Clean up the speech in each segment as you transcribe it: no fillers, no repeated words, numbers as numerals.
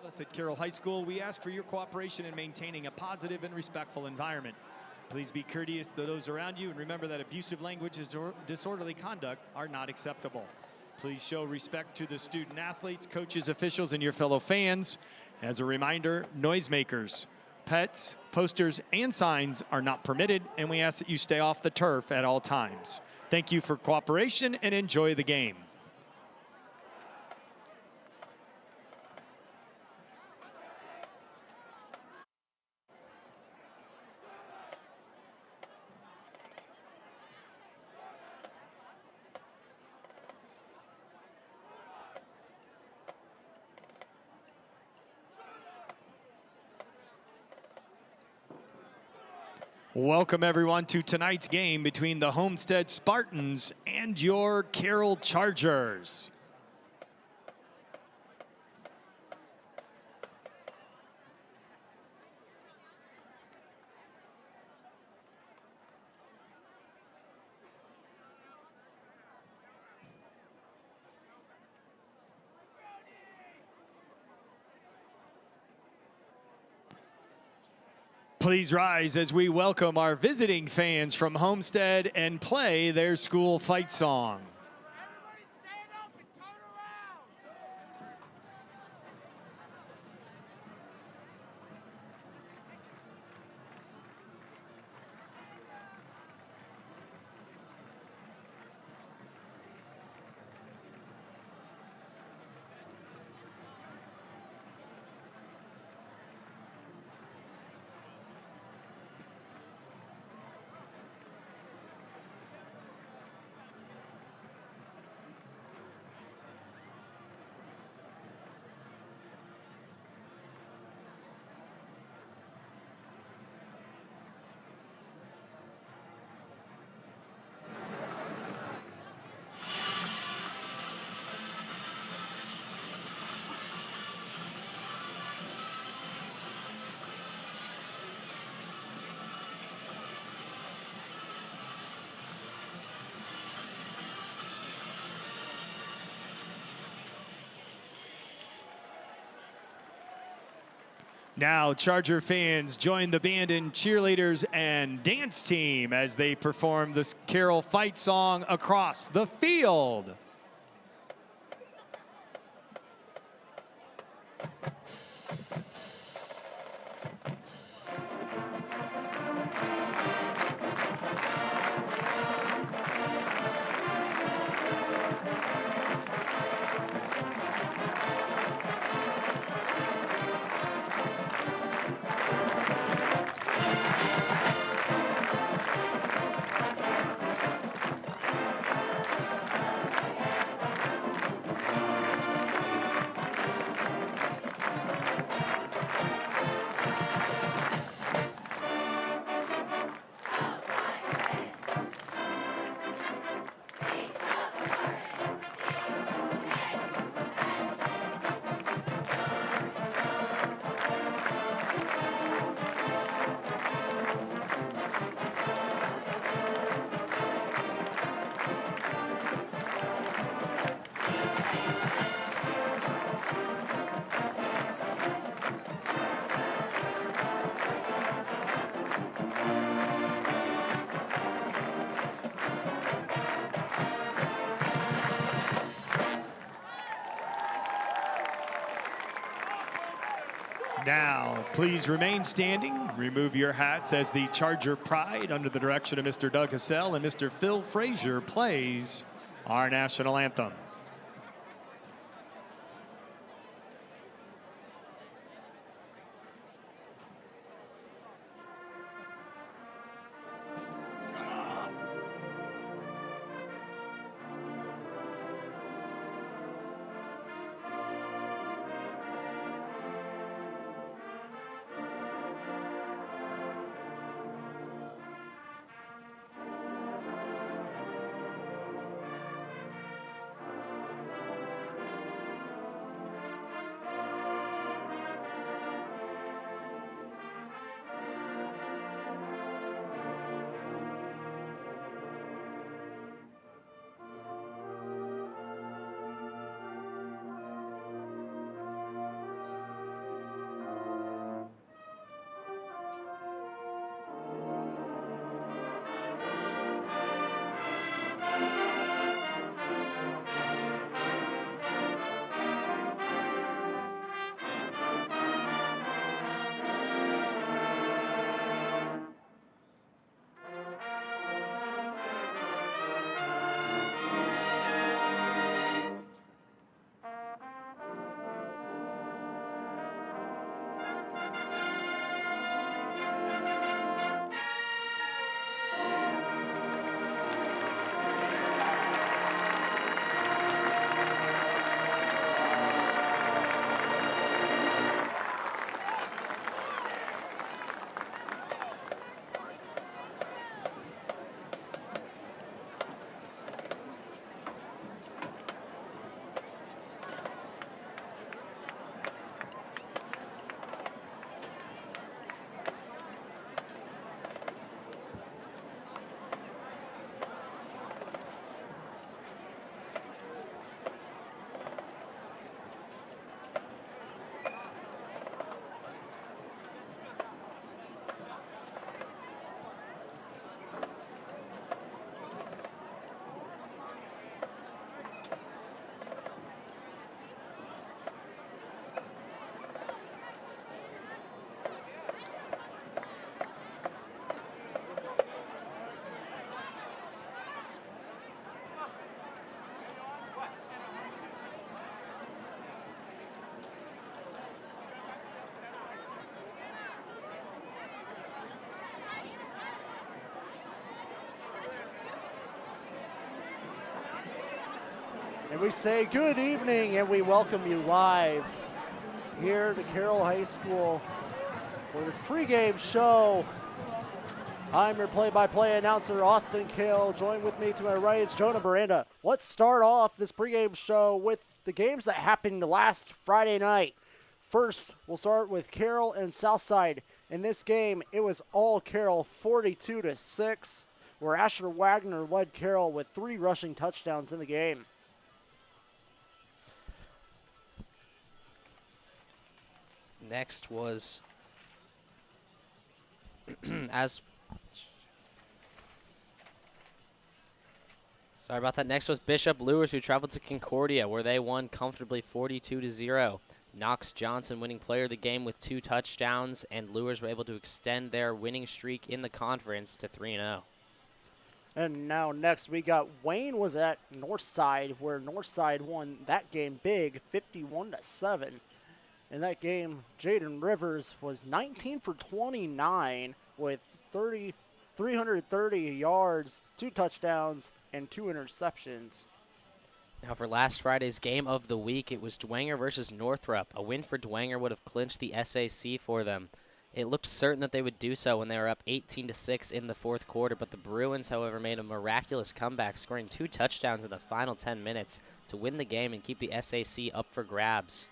Us at Carroll High School, we ask for your cooperation in maintaining a positive and respectful environment. Please be courteous to those around you and remember that abusive language and disorderly conduct are not acceptable. Please show respect to the student athletes, coaches, officials, and your fellow fans. As a reminder, noisemakers, pets, posters, and signs are not permitted, and we ask that you stay off the turf at all times. Thank you for cooperation and enjoy the game. Welcome everyone to tonight's game between the Homestead Spartans and your Carroll Chargers. Please rise as we welcome our visiting fans from Homestead and play their school fight song. Everybody stand up and turn around. Now, Charger fans join the band and cheerleaders and dance team as they perform this Carroll fight song across the field. Now, please remain standing. Remove your hats as the Charger Pride, under the direction of Mr. Doug Hassell and Mr. Phil Frazier, plays our national anthem. And we say good evening and we welcome you live here to Carroll High School for this pregame show. I'm your play-by-play announcer, Austin Kale. Join with me to my right, it's Jonah Miranda. Let's start off this pregame show with the games that happened last Friday night. First, we'll start with Carroll and Southside. In this game, it was all Carroll 42-6, where Asher Wagner led Carroll with 3 rushing touchdowns in the game. Next was Sorry about that. Next was Bishop Lewis, who traveled to Concordia, where they won comfortably 42-0. Knox Johnson winning player of the game with 2 touchdowns, and Lewis were able to extend their winning streak in the conference to 3-0. And now next we got Wayne was at Northside, where Northside won that game big, 51-7. In that game, Jaden Rivers was 19 for 29 with 330 yards, 2 touchdowns, and 2 interceptions. Now for last Friday's game of the week, it was Dwenger versus Northrop. A win for Dwenger would have clinched the SAC for them. It looked certain that they would do so when they were up 18-6 in the 4th quarter, but the Bruins, however, made a miraculous comeback, scoring 2 touchdowns in the final 10 minutes to win the game and keep the SAC up for grabs.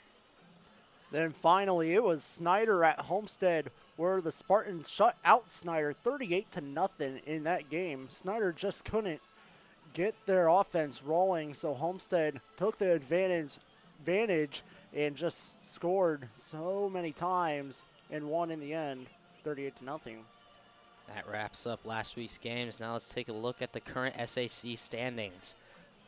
Then finally, it was Snyder at Homestead, where the Spartans shut out Snyder 38-0 in that game. Snyder just couldn't get their offense rolling, so Homestead took the advantage and just scored so many times and won in the end, 38-0. That wraps up last week's games. Now let's take a look at the current SAC standings.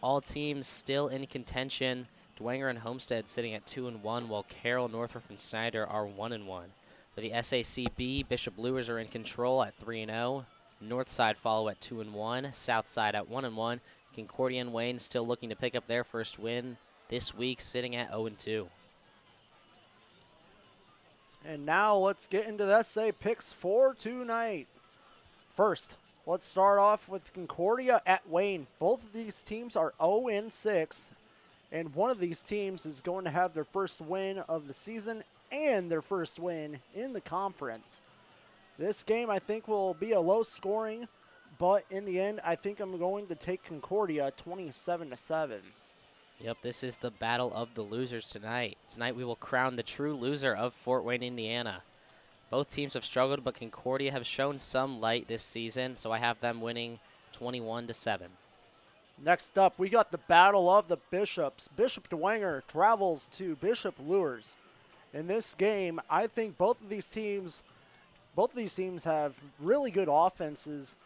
All teams still in contention. Dwenger and Homestead sitting at 2-1, while Carroll, Northrop, and Snyder are 1-1. For the SACB, Bishop Lewis are in control at 3-0. Northside follow at 2-1. Southside at 1-1. Concordia and Wayne still looking to pick up their first win this week, sitting at 0-2. And now let's get into the SA picks for tonight. First, let's start off with Concordia at Wayne. Both of these teams are 0-6. And one of these teams is going to have their first win of the season and their first win in the conference. This game, I think, will be a low scoring, but in the end, I think I'm going to take Concordia 27-7. Yep, this is the battle of the losers tonight. Tonight we will crown the true loser of Fort Wayne, Indiana. Both teams have struggled, but Concordia have shown some light this season, so I have them winning 21-7. Next up, we got the battle of the Bishops. Bishop Dwenger travels to Bishop Lures. In this game, I think both of these teams have really good offenses,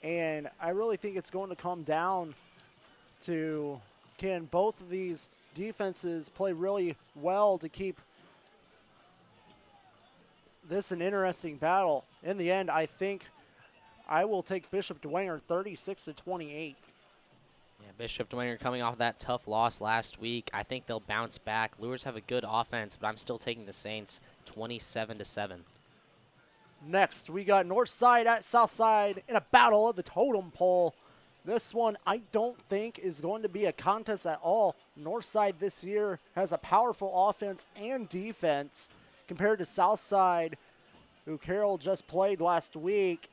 and I really think it's going to come down to, can both of these defenses play really well to keep this an interesting battle. In the end, I think I will take Bishop Dwenger 36-28. Yeah, Bishop Dwenger coming off that tough loss last week. I think they'll bounce back. Lures have a good offense, but I'm still taking the Saints 27-7. Next, we got Northside at Southside in a battle of the totem pole. This one I don't think is going to be a contest at all. Northside this year has a powerful offense and defense compared to Southside, who Carroll just played last week.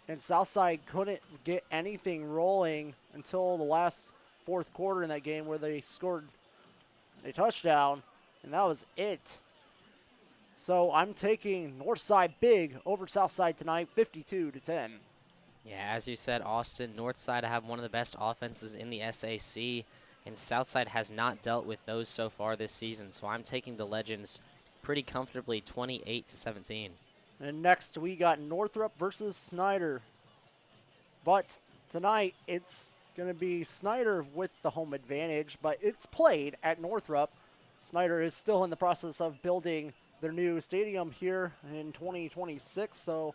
And Southside couldn't get anything rolling until the last 4th quarter in that game, where they scored a touchdown, and that was it. So I'm taking Northside big over Southside tonight, 52-10. Yeah, as you said, Austin, Northside have one of the best offenses in the SAC, and Southside has not dealt with those so far this season. So I'm taking the Legends pretty comfortably, 28-17. And next we got Northrop versus Snyder. But tonight it's going to be Snyder with the home advantage, but it's played at Northrop. Snyder is still in the process of building their new stadium here in 2026, so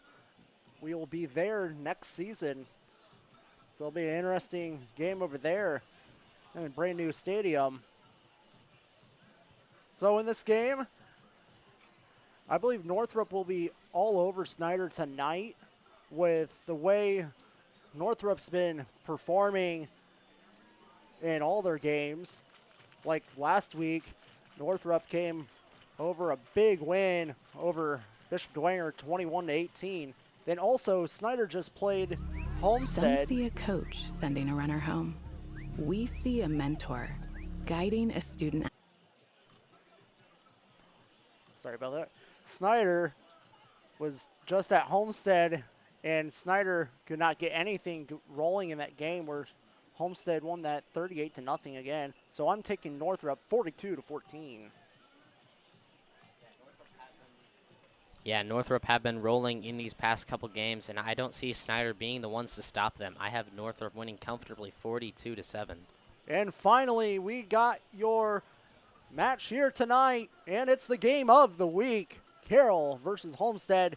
we will be there next season. So it'll be an interesting game over there in a brand new stadium. So in this game, I believe Northrop will be all over Snyder tonight with the way Northrop's been performing in all their games. Like last week, Northrop came over a big win over Bishop Dwenger 21-18. Then also Snyder just played Homestead. Some see a coach sending a runner home. We see a mentor guiding a student. Sorry about that. Snyder was just at Homestead, and Snyder could not get anything rolling in that game where Homestead won that 38-0 again. So I'm taking Northrop 42-14. Yeah, Northrop have been rolling in these past couple games, and I don't see Snyder being the ones to stop them. I have Northrop winning comfortably 42-7. And finally, we got your match here tonight, and it's the game of the week. Carroll versus Homestead.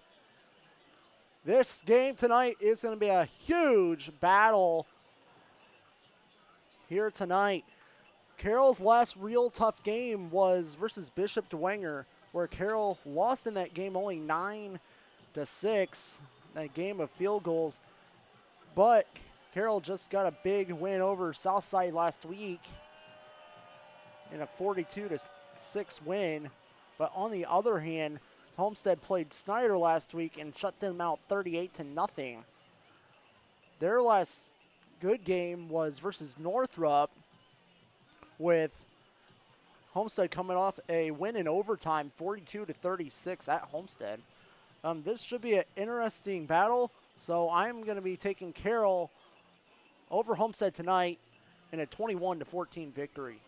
This game tonight is going to be a huge battle here tonight. Carroll's last real tough game was versus Bishop Dwenger, where Carroll lost in that game only 9-6, that game of field goals. But Carroll just got a big win over Southside last week in a 42-6 win. But on the other hand, Homestead played Snyder last week and shut them out 38-0. Their last good game was versus Northrop, with Homestead coming off a win in overtime, 42-36 at Homestead. This should be an interesting battle, so I'm going to be taking Carroll over Homestead tonight in a 21-14 victory.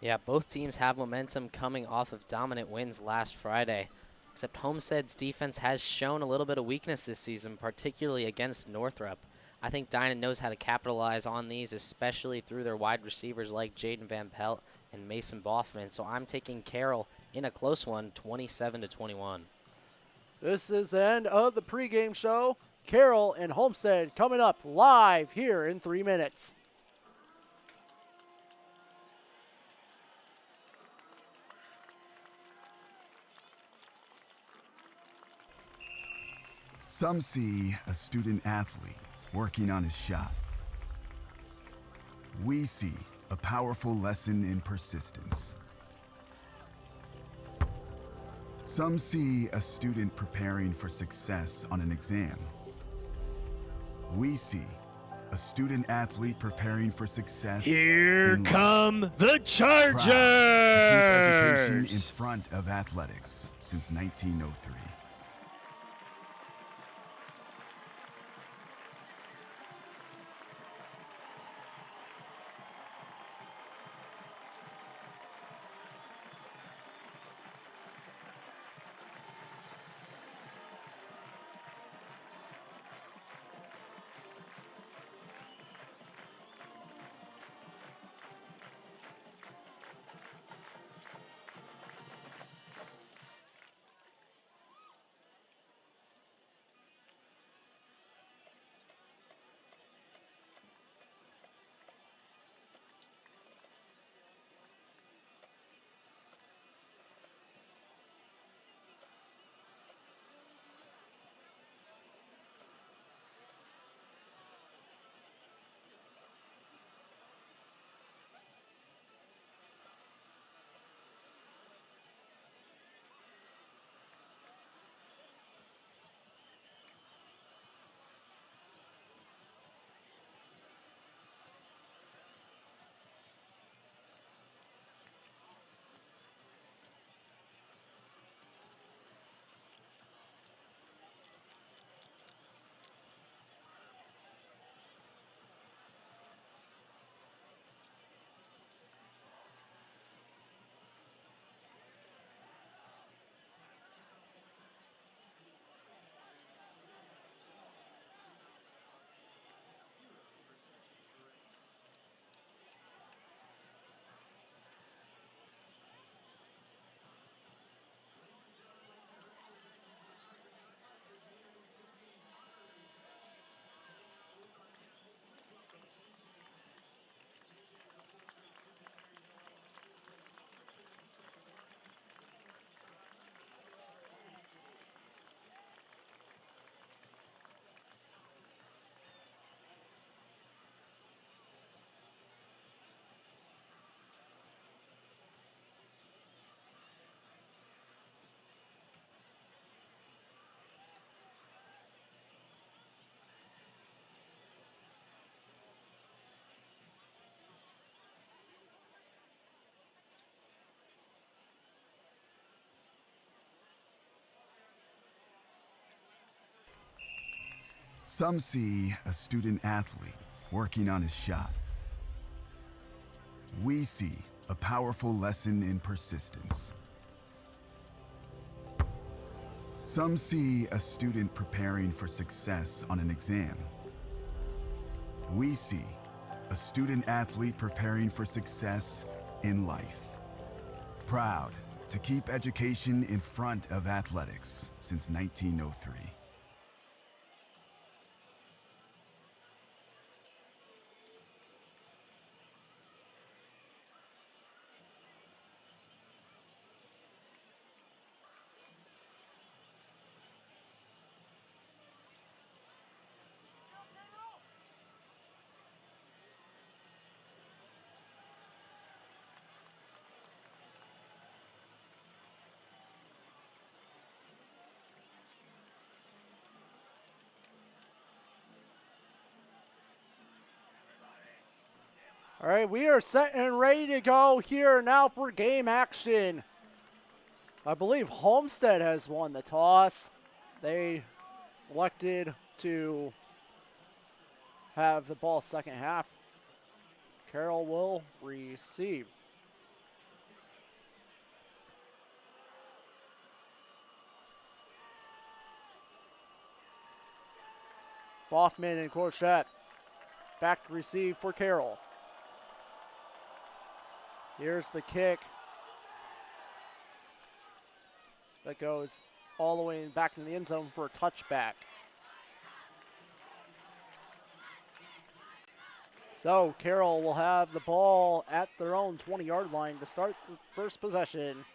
Yeah, both teams have momentum coming off of dominant wins last Friday, except Homestead's defense has shown a little bit of weakness this season, particularly against Northrop. I think Dynan knows how to capitalize on these, especially through their wide receivers like Jaden Van Pelt and Mason Boffman. So I'm taking Carroll in a close one, 27-21. This is the end of the pregame show. Carroll and Homestead coming up live here in 3 minutes. Some see a student athlete working on his shot. We see a powerful lesson in persistence. Some see a student preparing for success on an exam. We see a student athlete preparing for success. Here in life. come the Proud to keep education in Chargers! front of athletics since 1903. Some see a student athlete working on his shot. We see a powerful lesson in persistence. Some see a student preparing for success on an exam. We see a student athlete preparing for success in life. Proud to keep education in front of athletics since 1903. All right, we are set and ready to go here now for game action. I believe Homestead has won the toss. They elected to have the ball second half. Carroll will receive. Boffman and Corchette back to receive for Carroll. Here's the kick that goes all the way back into the end zone for a touchback. So Carroll will have the ball at their own 20-yard line to start the first possession.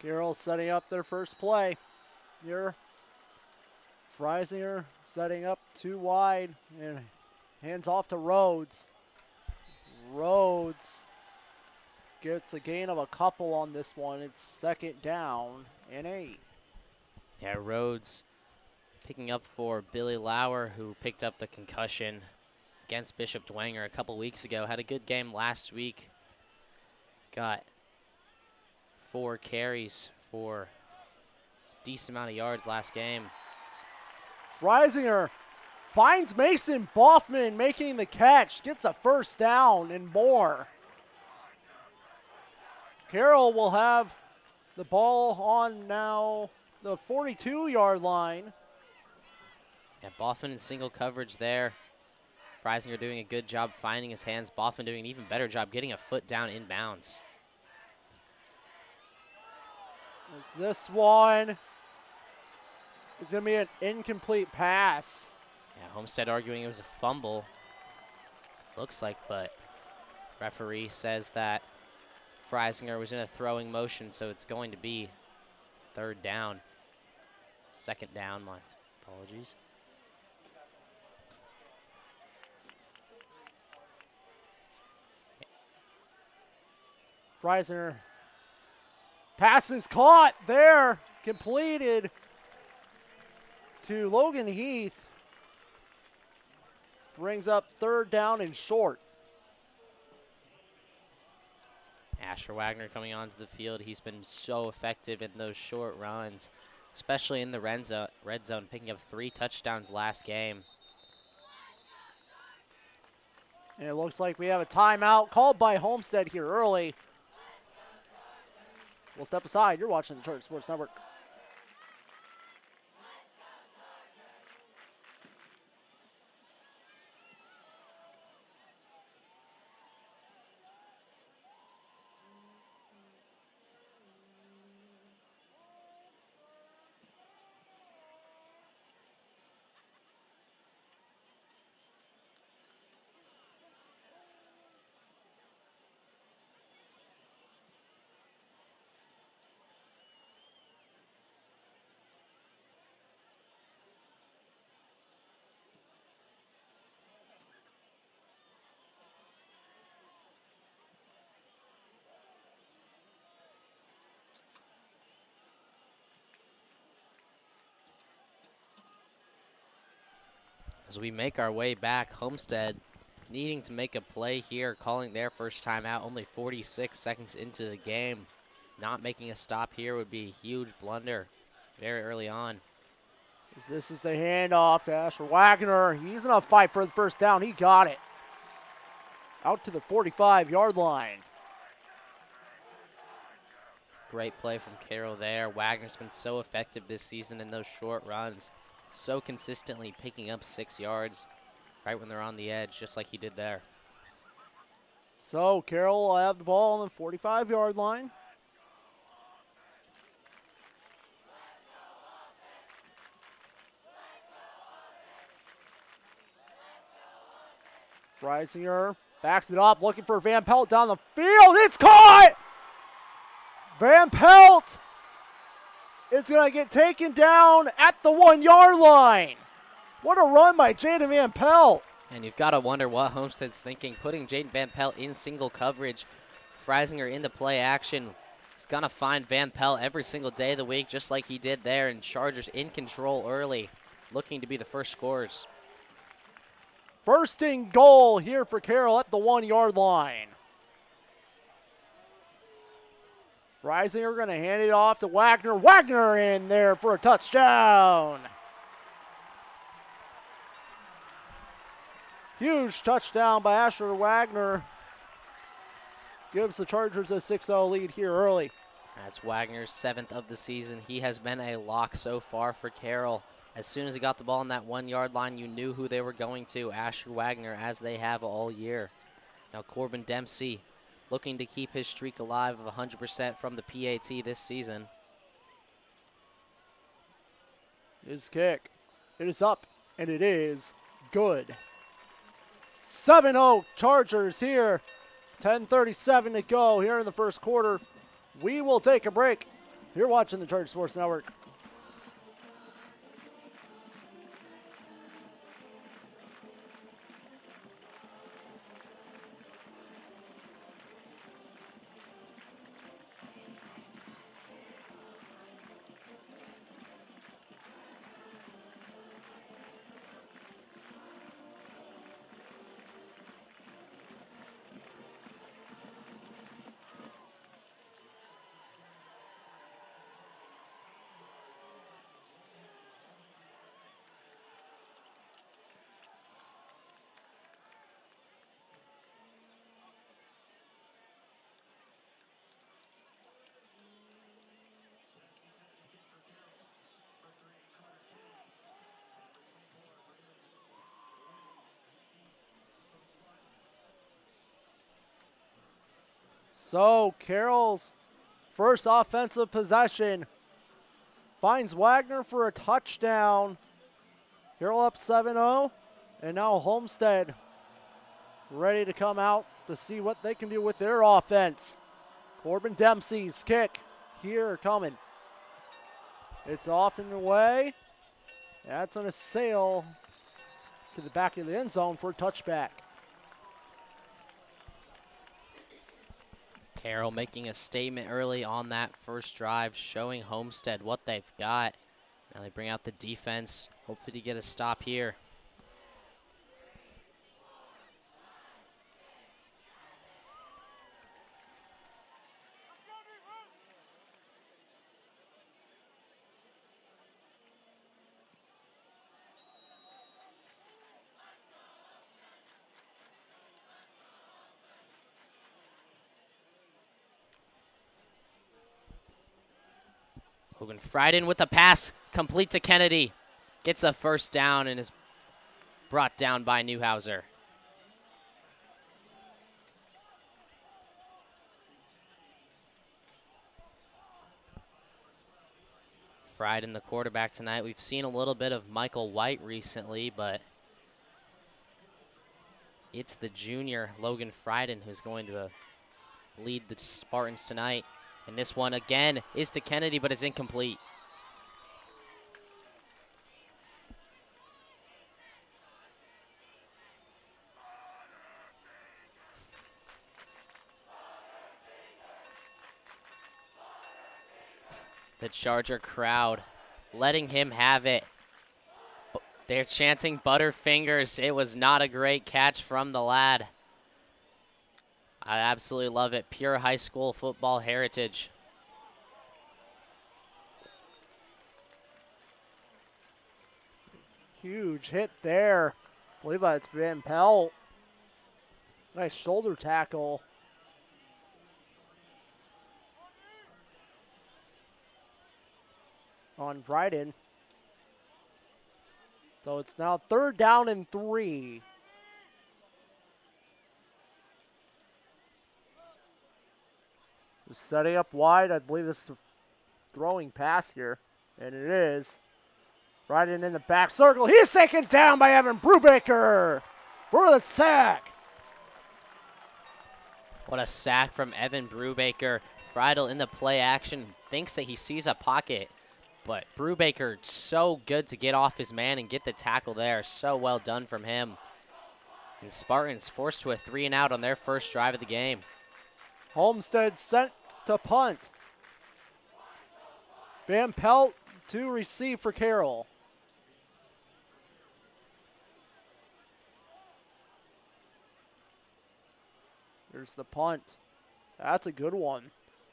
Carroll setting up their first play here. Freisinger setting up too wide and hands off to Rhodes. Rhodes gets a gain of a couple on this one. It's second down and 8. Yeah, Rhodes picking up for Billy Lauer, who picked up the concussion against Bishop Dwenger a couple weeks ago. Had a good game last week. Got 4 carries for a decent amount of yards last game. Freisinger finds Mason Boffman making the catch, gets a first down and more. Carroll will have the ball on now the 42-yard line. Yeah, Boffman in single coverage there. Freisinger doing a good job finding his hands. Boffman doing an even better job getting a foot down inbounds. This one is going to be an incomplete pass. Yeah, Homestead arguing it was a fumble. Looks like, but referee says that Freisinger was in a throwing motion, so it's going to be third down. Second down, my apologies. Freisinger. Pass is caught there, completed to Logan Heath. Brings up third down and short. Asher Wagner coming onto the field. He's been so effective in those short runs, especially in the red zone, picking up 3 touchdowns last game. And it looks like we have a timeout called by Homestead here early. We'll step aside. You're watching the Church Sports Network. As we make our way back, Homestead needing to make a play here, calling their first time out only 46 seconds into the game. Not making a stop here would be a huge blunder very early on. This is the handoff to Asher Wagner. He's in a fight for the first down. He got it. Out to the 45-yard line. Great play from Carroll there. Wagner's been so effective this season in those short runs, so consistently picking up 6 yards right when they're on the edge, just like he did there. So Carroll will have the ball on the 45-yard line. Freisinger backs it up, looking for Van Pelt down the field. It's caught! Van Pelt is going to get taken down at the 1-yard line. What a run by Jaden Van Pelt. And you've got to wonder what Homestead's thinking, putting Jaden Van Pelt in single coverage. Freisinger into play action. He's going to find Van Pelt every single day of the week, just like he did there, and Chargers in control early, looking to be the first scorers. First and goal here for Carroll at the 1-yard line. Freisinger going to hand it off to Wagner. Wagner in there for a touchdown. Huge touchdown by Asher Wagner. Gives the Chargers a 6-0 lead here early. That's Wagner's 7th of the season. He has been a lock so far for Carroll. As soon as he got the ball on that 1-yard line, you knew who they were going to, Asher Wagner, as they have all year. Now Corbin Dempsey looking to keep his streak alive of 100% from the PAT this season. His kick. It is up, and it is good. 7-0 Chargers here. 10:37 to go here in the first quarter. We will take a break. You're watching the Charger Sports Network. So Carroll's first offensive possession finds Wagner for a touchdown. Carroll up 7-0, and now Homestead ready to come out to see what they can do with their offense. Corbin Dempsey's kick here coming. It's off and away. That's on a sail to the back of the end zone for a touchback. Carroll making a statement early on that first drive, showing Homestead what they've got. Now they bring out the defense, hopefully to get a stop here. Logan Frieden with the pass, complete to Kennedy. Gets a first down and is brought down by Newhouser. Frieden, the quarterback tonight. We've seen a little bit of Michael White recently, but it's the junior Logan Frieden who's going to lead the Spartans tonight. And this one again is to Kennedy, but it's incomplete. The Charger crowd letting him have it. They're chanting Butterfingers. It was not a great catch from the lad. I absolutely love it. Pure high school football heritage. Huge hit there. I believe that's Van Pelt. Nice shoulder tackle. On Dryden. So it's now 3rd down and 3. Just setting up wide. I believe this is a throwing pass here. And it is. Dryden in the back circle. He's taken down by Evan Brubaker for the sack. What a sack from Evan Brubaker. Friedel in the play action thinks that he sees a pocket. But Brubaker so good to get off his man and get the tackle there. So well done from him. And Spartans forced to a 3-and-out on their first drive of the game. Homestead sent to punt. Van Pelt to receive for Carroll. There's the punt. That's a good one.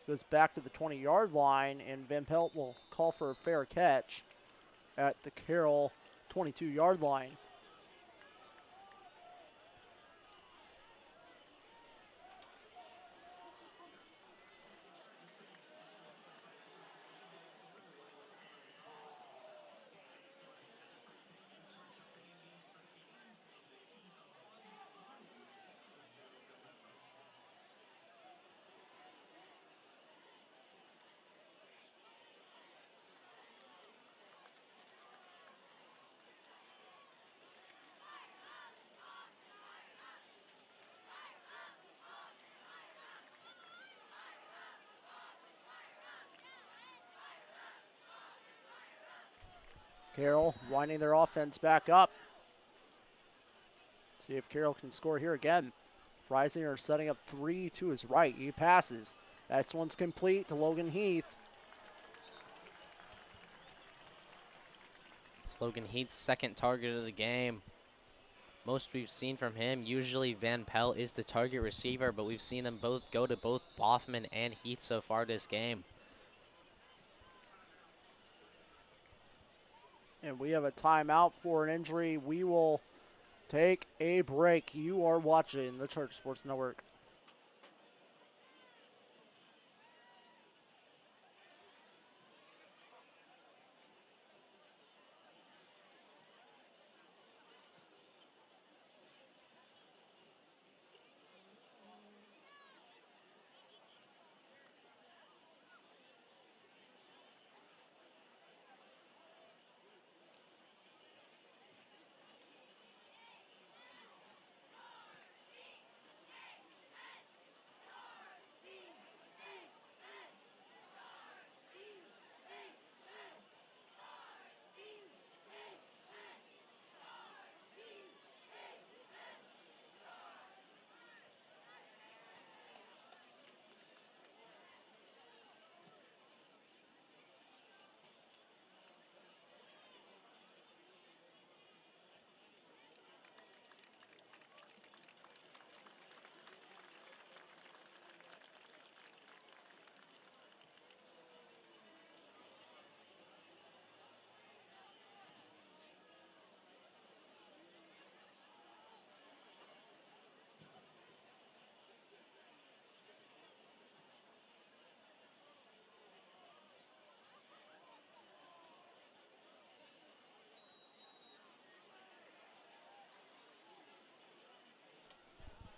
Goes back to the 20-yard line, and Van Pelt will call for a fair catch at the Carroll 22-yard line. Carroll winding their offense back up. See if Carroll can score here again. Freisinger setting up 3 to his right. He passes. That one's complete to Logan Heath. It's Logan Heath's second target of the game. Most we've seen from him, usually Van Pelt is the target receiver, but we've seen them both go to both Boffman and Heath so far this game. And we have a timeout for an injury. We will take a break. You are watching the Church Sports Network.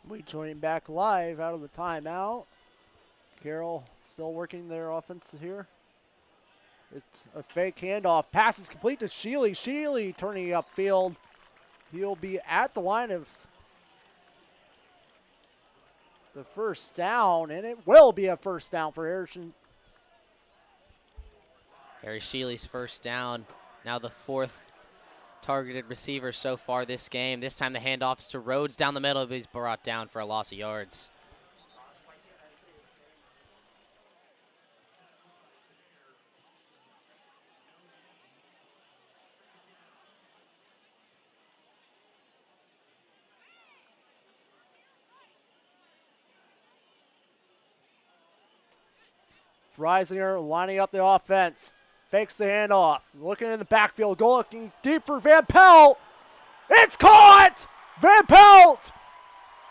We join back live out of the timeout. Carroll still working their offense here. It's a fake handoff. Pass is complete to Sheely. Sheely turning upfield. He'll be at the line of the first down, and it will be a first down for Harrison. Harry Sheely's first down. Now the 4th targeted receiver so far this game. This time the handoff is to Rhodes down the middle, but he's brought down for a loss of yards. Freisinger lining up the offense. Fakes the handoff. Looking in the backfield. Go looking deep for Van Pelt. It's caught! Van Pelt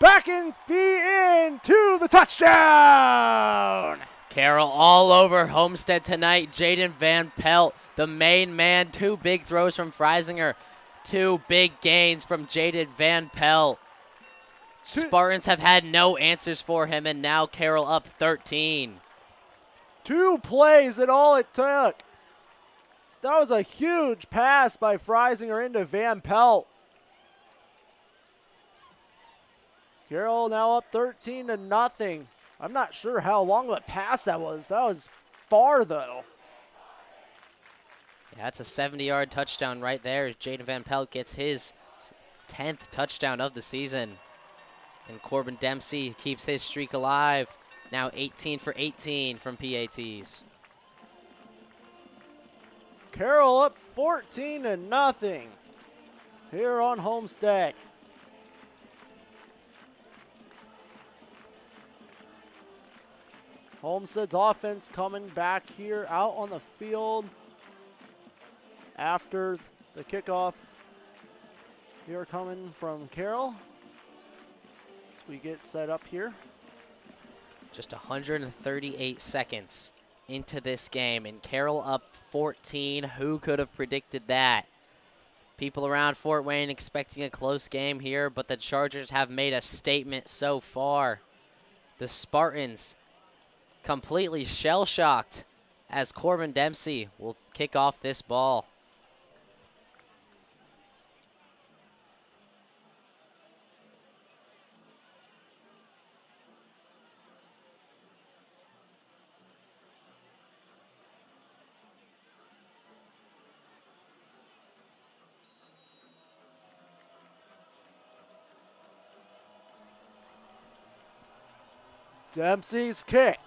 backing feet in to the touchdown. Carroll all over Homestead tonight. Jaden Van Pelt, the main man. 2 big throws from Freisinger. 2 big gains from Jaden Van Pelt. Spartans have had no answers for him, and now Carroll up 13. 2 plays and all it took. That was a huge pass by Freisinger into Van Pelt. Carroll now up 13-0. I'm not sure how long of a pass that was. That was far, though. Yeah, that's a 70-yard touchdown right there. Jaden Van Pelt gets his 10th touchdown of the season. And Corbin Dempsey keeps his streak alive. Now 18 for 18 from PATs. Carroll up 14-0 here on Homestead. Homestead's offense coming back here out on the field after the kickoff. Here coming from Carroll as we get set up here. Just 138 seconds into this game, and Carroll up 14. Who could have predicted that? People around Fort Wayne expecting a close game here, but the Chargers have made a statement so far. The Spartans completely shell-shocked as Corbin Dempsey will kick off this ball. Dempsey's kick.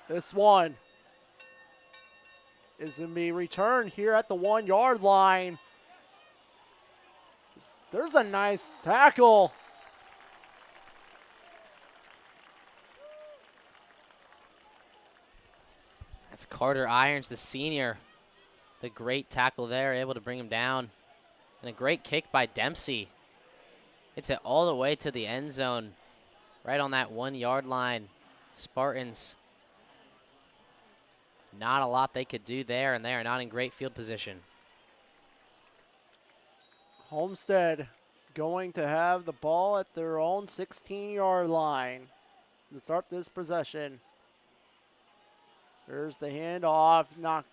This one is going to be returned here at the 1-yard line. There's a nice tackle. That's Carter Irons, the senior. The great tackle there, able to bring him down. And a great kick by Dempsey. Hits it all the way to the end zone. Right on that 1-yard line. Spartans, not a lot they could do there, and they are not in great field position. Homestead going to have the ball at their own 16-yard line to start this possession. There's the handoff. Not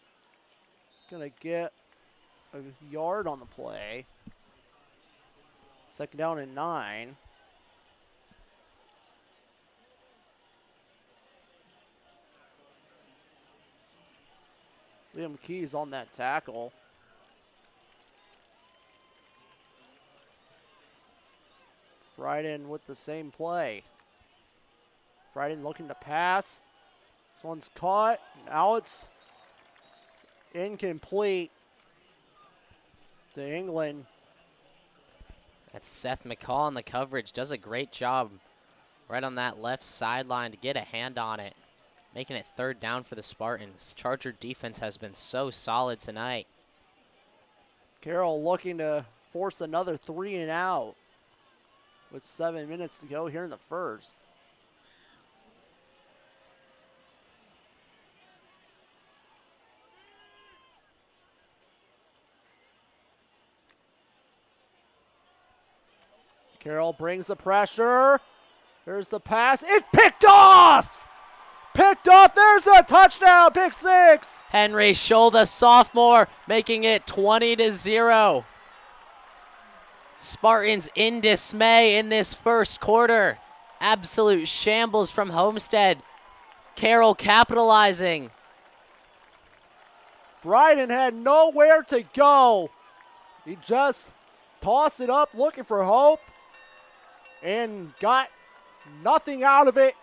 going to get a yard on the play. 2nd down and 9. Liam Keys on that tackle. Frieden with the same play. Frieden looking to pass. This one's caught. Now it's incomplete to England. That's Seth McCall in the coverage. Does a great job right on that left sideline to get a hand on it, making it 3rd down for the Spartans. Charger defense has been so solid tonight. Carroll looking to force another 3 and out with 7 minutes to go here in the first. Carroll brings the pressure. There's the pass. It's picked off! Picked off. There's a touchdown. Pick 6. Henry Scholl, the sophomore, making it 20-0. Spartans in dismay in this first quarter. Absolute shambles from Homestead. Carroll capitalizing. Frieden had nowhere to go. He just tossed it up looking for hope and got nothing out of it.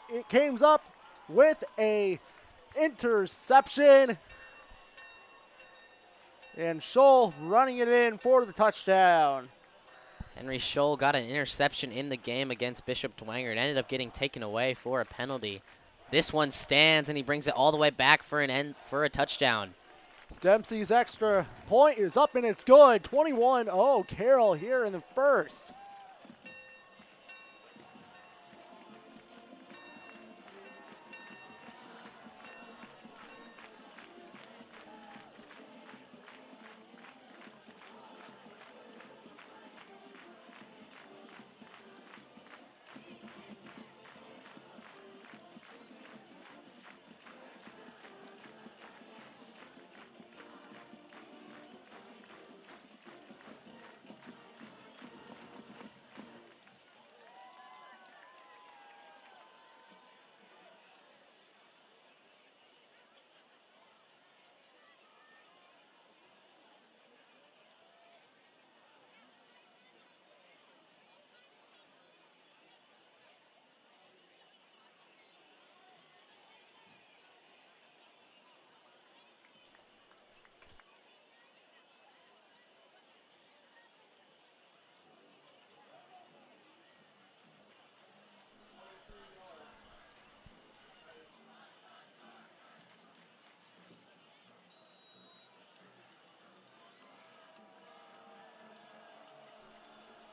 It came up with a interception. And Scholl running it in for the touchdown. Henry Scholl got an interception in the game against Bishop Dwenger and ended up getting taken away for a penalty. This one stands, and he brings it all the way back for a touchdown. Dempsey's extra point is up and it's good. 21-0 Carroll here in the first.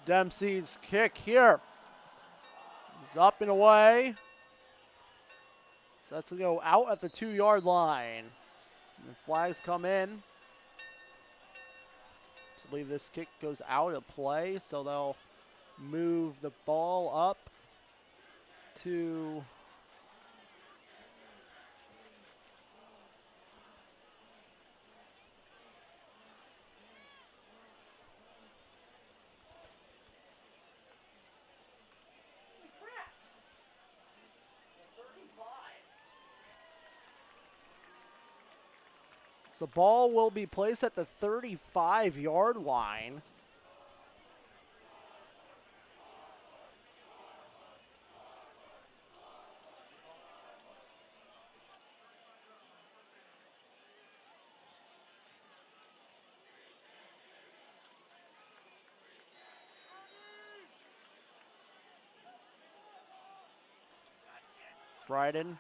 Dempsey's kick here. He's up and away. Sets to go out at the 2-yard line. And the flags come in. I believe this kick goes out of play, so they'll move the ball up to the ball will be placed at the 35-yard line. Frieden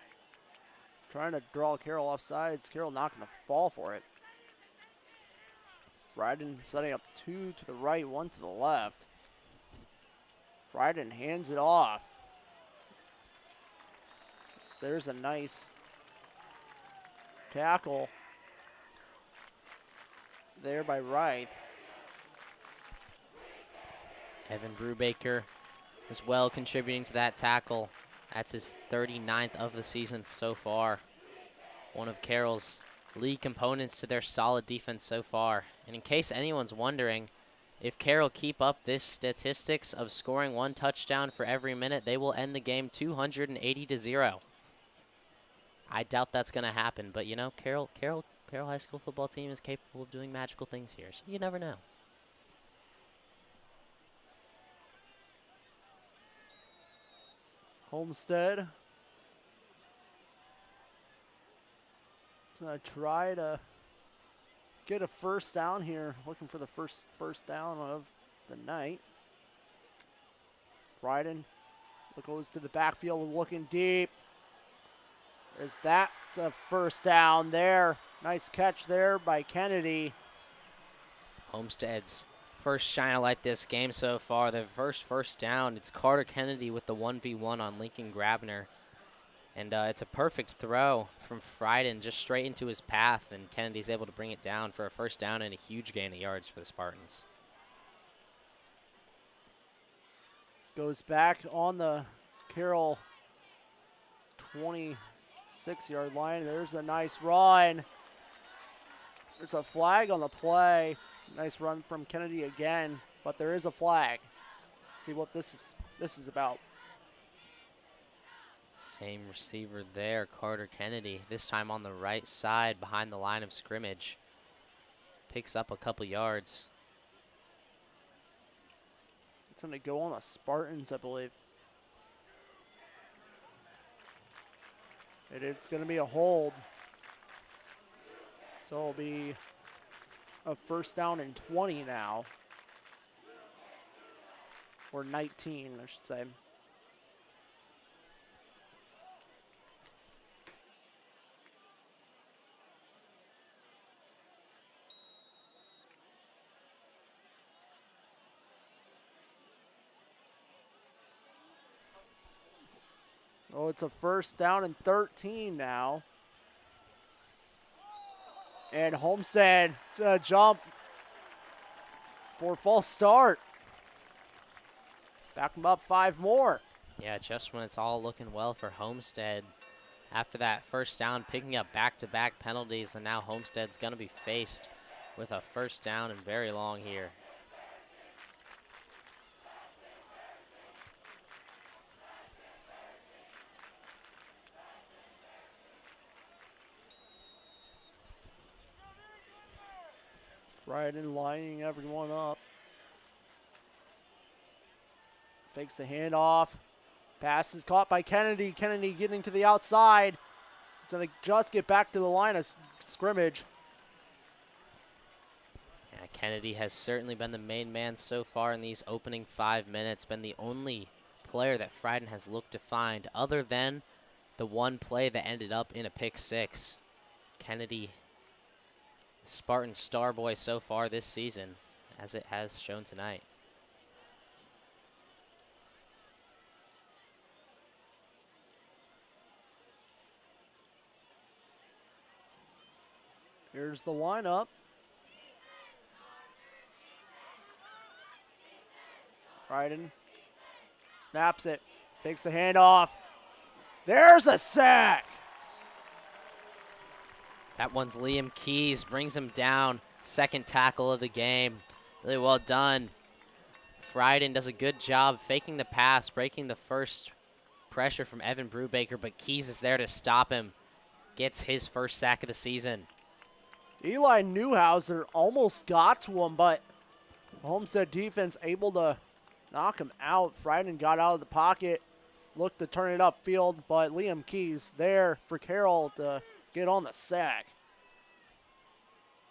trying to draw Carroll off sides. Carroll not going to fall for it. Frieden setting up 2 to the right, 1 to the left. Frieden hands it off. So there's a nice tackle there by Reith. Evan Brubaker as well contributing to that tackle. That's his 39th of the season so far. One of Carroll's lead components to their solid defense so far. And in case anyone's wondering, if Carroll keep up this statistics of scoring 1 touchdown for every minute, they will end the game 280-0. I doubt that's going to happen, but you know, Carroll High School football team is capable of doing magical things here, so you never know. Homestead is going to try to get a first down here, looking for the first down of the night. Frieden goes to the backfield looking deep. That's a first down there. Nice catch there by Kennedy. Homestead's first shine of light this game so far. The first down, it's Carter Kennedy with the 1v1 on Lincoln Grabner. And it's a perfect throw from Frieden just straight into his path, and Kennedy's able to bring it down for a first down and a huge gain of yards for the Spartans. Goes back on the Carroll 26-yard line. There's a nice run. There's a flag on the play. Nice run from Kennedy again, but there is a flag. See what this is about. Same receiver there, Carter Kennedy, this time on the right side behind the line of scrimmage. Picks up a couple yards. It's going to go on the Spartans, I believe. It's going to be a hold. So it'll be a first down and 20 now. Or 19, I should say. Oh, it's a first down and 13 now. And Homestead, it's a jump for a false start. Back them up 5 more. Yeah, just when it's all looking well for Homestead. After that first down, picking up back-to-back penalties, and now Homestead's going to be faced with a first down and very long here. Right in lining everyone up. Fakes the handoff. Pass is caught by Kennedy. Kennedy getting to the outside. He's going to just get back to the line of scrimmage. Yeah, Kennedy has certainly been the main man so far in these opening 5 minutes. Been the only player that Frieden has looked to find other than the one play that ended up in a pick 6. Kennedy, Spartan star boy so far this season, as it has shown tonight. Here's the lineup. Frieden snaps it, takes the handoff. There's a sack. That one's Liam Keys, brings him down. Second tackle of the game. Really well done. Frieden does a good job faking the pass, breaking the first pressure from Evan Brubaker, but Keys is there to stop him. Gets his first sack of the season. Eli Newhouser almost got to him, but Homestead defense able to knock him out. Frieden got out of the pocket, looked to turn it upfield, but Liam Keys there for Carroll to get on the sack.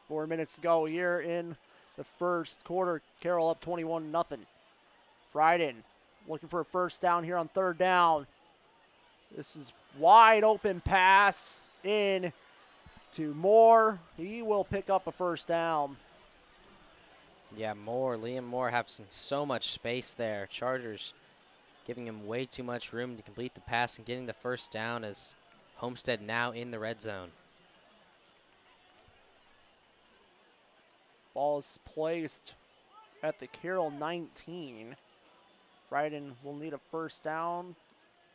4 minutes to go here in the first quarter. Carroll up 21-0. Frieden looking for a first down here on third down. This is wide open pass in to Moore. He will pick up a first down. Yeah, Liam Moore having so much space there. Chargers giving him way too much room to complete the pass and getting the first down as Homestead now in the red zone. Ball is placed at the Carroll 19. Frieden will need a first down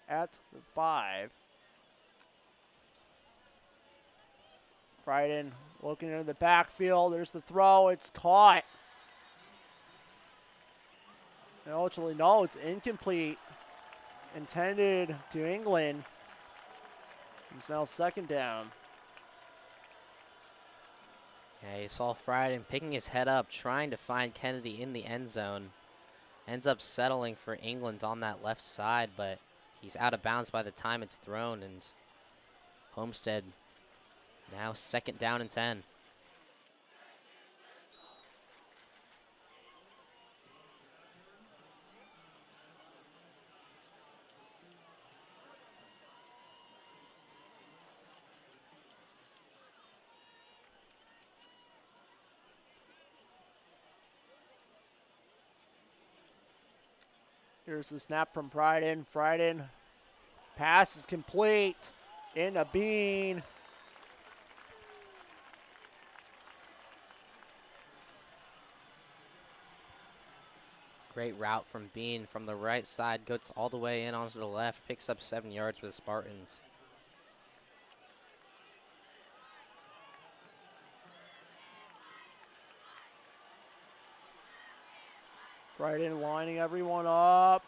at the 5. Frieden looking into the backfield. There's the throw. It's caught. And ultimately, no, it's incomplete. Intended to England. It's now second down. Yeah, you saw Frieden picking his head up, trying to find Kennedy in the end zone. Ends up settling for England on that left side, but he's out of bounds by the time it's thrown, and Homestead now second down and 10. Here's the snap from Frieden. Frieden, pass is complete. In a bean. Great route from Bean from the right side, goes all the way in onto the left, picks up 7 yards for the Spartans. Frieden lining everyone up.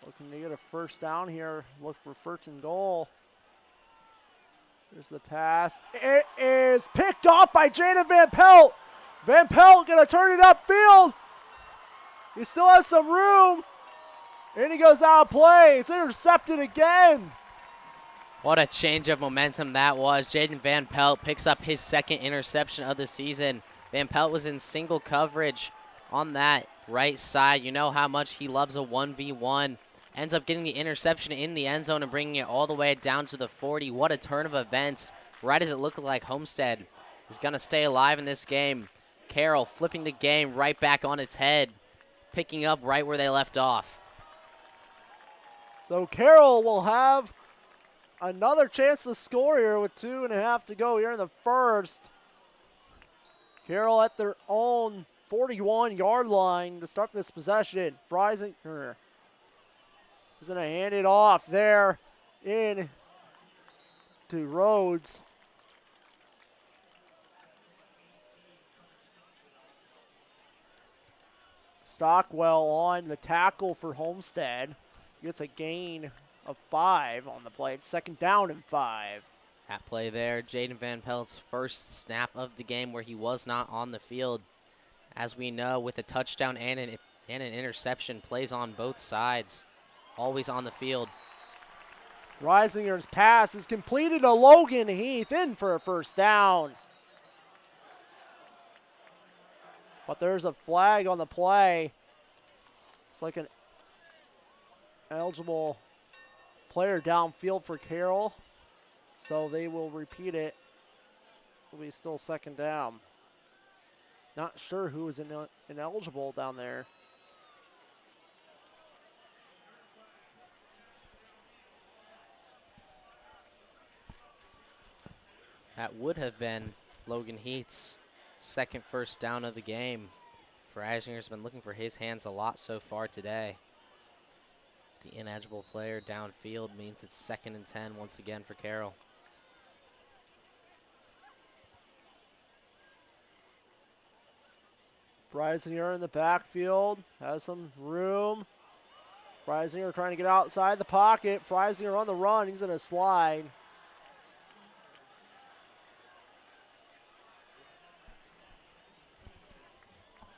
Looking to get a first down here. Look for first and goal. Here's the pass. It is picked off by Jaden Van Pelt. Van Pelt gonna turn it upfield. He still has some room. And he goes out of play. It's intercepted again. What a change of momentum that was. Jaden Van Pelt picks up his second interception of the season. Van Pelt was in single coverage on that right side. You know how much he loves a 1v1. Ends up getting the interception in the end zone and bringing it all the way down to the 40. What a turn of events. Right as it looked like Homestead is going to stay alive in this game. Carroll flipping the game right back on its head, picking up right where they left off. So Carroll will have another chance to score here with 2.5 to go here in the first. Carroll at their own 41-yard line to start this possession. Freisinger is going to hand it off there in to Rhodes. Stockwell on the tackle for Homestead. Gets a gain of 5 on the play. It's 2nd down and 5. That play there, Jaden Van Pelt's first snap of the game where he was not on the field. As we know, with a touchdown and an interception, plays on both sides, always on the field. Reisinger's pass is completed to Logan Heath, in for a 1st down. But there's a flag on the play. It's like an eligible player downfield for Carroll. So they will repeat it. It'll be still 2nd down. Not sure who is ineligible down there. That would have been Logan Heath's 2nd first down of the game. Freisinger's been looking for his hands a lot so far today. The ineligible player downfield means it's 2nd and 10 once again for Carroll. Freisinger in the backfield, has some room. Freisinger trying to get outside the pocket. Freisinger on the run, he's going to slide.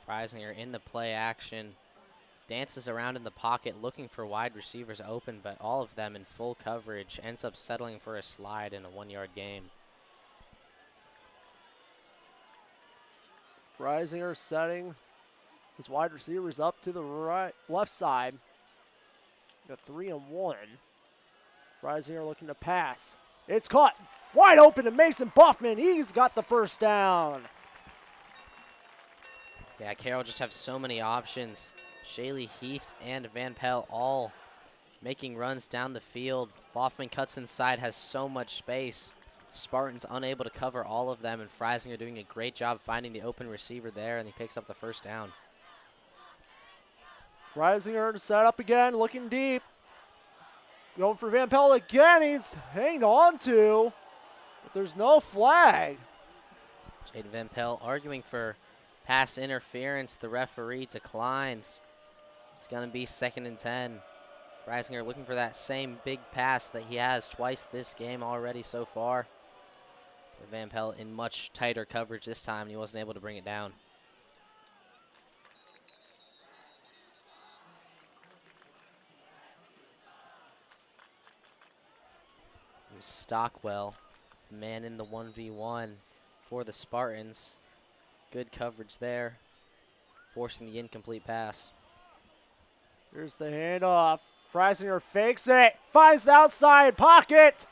Freisinger in the play action, dances around in the pocket looking for wide receivers open, but all of them in full coverage, ends up settling for a slide in a 1-yard gain. Freisinger setting his wide receivers up to the left side. Got 3 and 1. Freisinger looking to pass. It's caught wide open to Mason Buffman. He's got the 1st down. Yeah, Carroll just have so many options. Shaley, Heath, and Van Pelt all making runs down the field. Boffman cuts inside, has so much space. Spartans unable to cover all of them, and Freisinger doing a great job finding the open receiver there, and he picks up the 1st down. Freisinger to set up again, looking deep. Going for Van Pelt again. He's hanging on to, but there's no flag. Jaden Van Pelt arguing for pass interference. The referee declines. It's going to be 2nd and 10. Freisinger looking for that same big pass that he has twice this game already so far. But Van Pelt in much tighter coverage this time, and he wasn't able to bring it down. Stockwell, the man in the 1v1 for the Spartans. Good coverage there, forcing the incomplete pass. Here's the handoff. Freisinger fakes it, finds the outside pocket.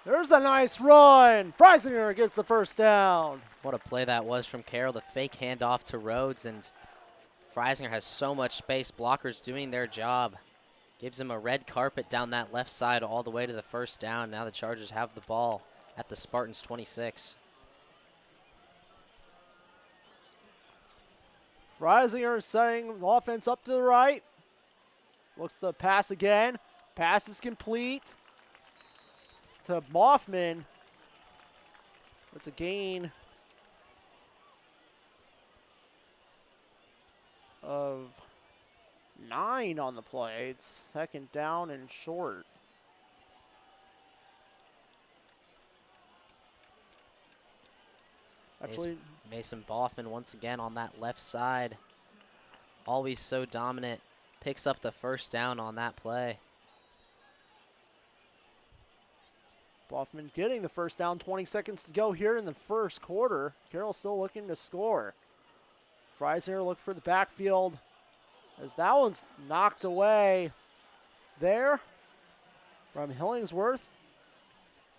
There's a nice run. Freisinger gets the 1st down. What a play that was from Carroll, the fake handoff to Rhodes, and Freisinger has so much space. Blockers doing their job. Gives him a red carpet down that left side all the way to the 1st down. Now the Chargers have the ball at the Spartans 26. Freisinger setting the offense up to the right. Looks to pass again. Pass is complete to Moffman. It's a gain of 9 on the play. It's 2nd down and short. Actually, Mason Boffman once again on that left side. Always so dominant. Picks up the 1st down on that play. Boffman getting the 1st down. 20 seconds to go here in the 1st quarter. Carroll still looking to score. Freisinger look for the backfield as that one's knocked away there from Hillingsworth.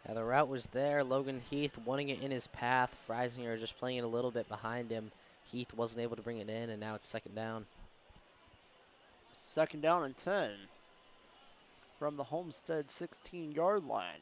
Yeah, the route was there. Logan Heath wanting it in his path. Freisinger just playing it a little bit behind him. Heath wasn't able to bring it in, and now it's second down. Second down and 10 from the Homestead 16-yard line.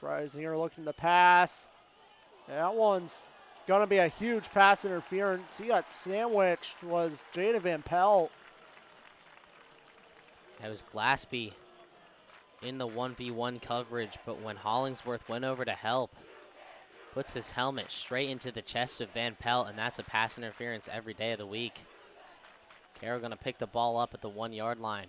Freisinger looking to pass. That one's going to be a huge pass interference. He got sandwiched, was Jaden Van Pelt. That was Glaspie in the 1v1 coverage, but when Hollingsworth went over to help, puts his helmet straight into the chest of Van Pelt, and that's a pass interference every day of the week. Carroll going to pick the ball up at the 1-yard line.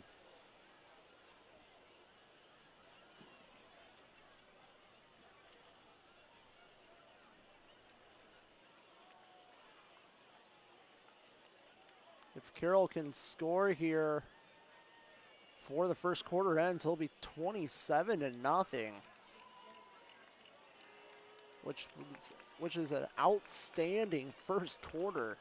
If Carroll can score here before the first quarter ends, he'll be 27-0, which is an outstanding first quarter.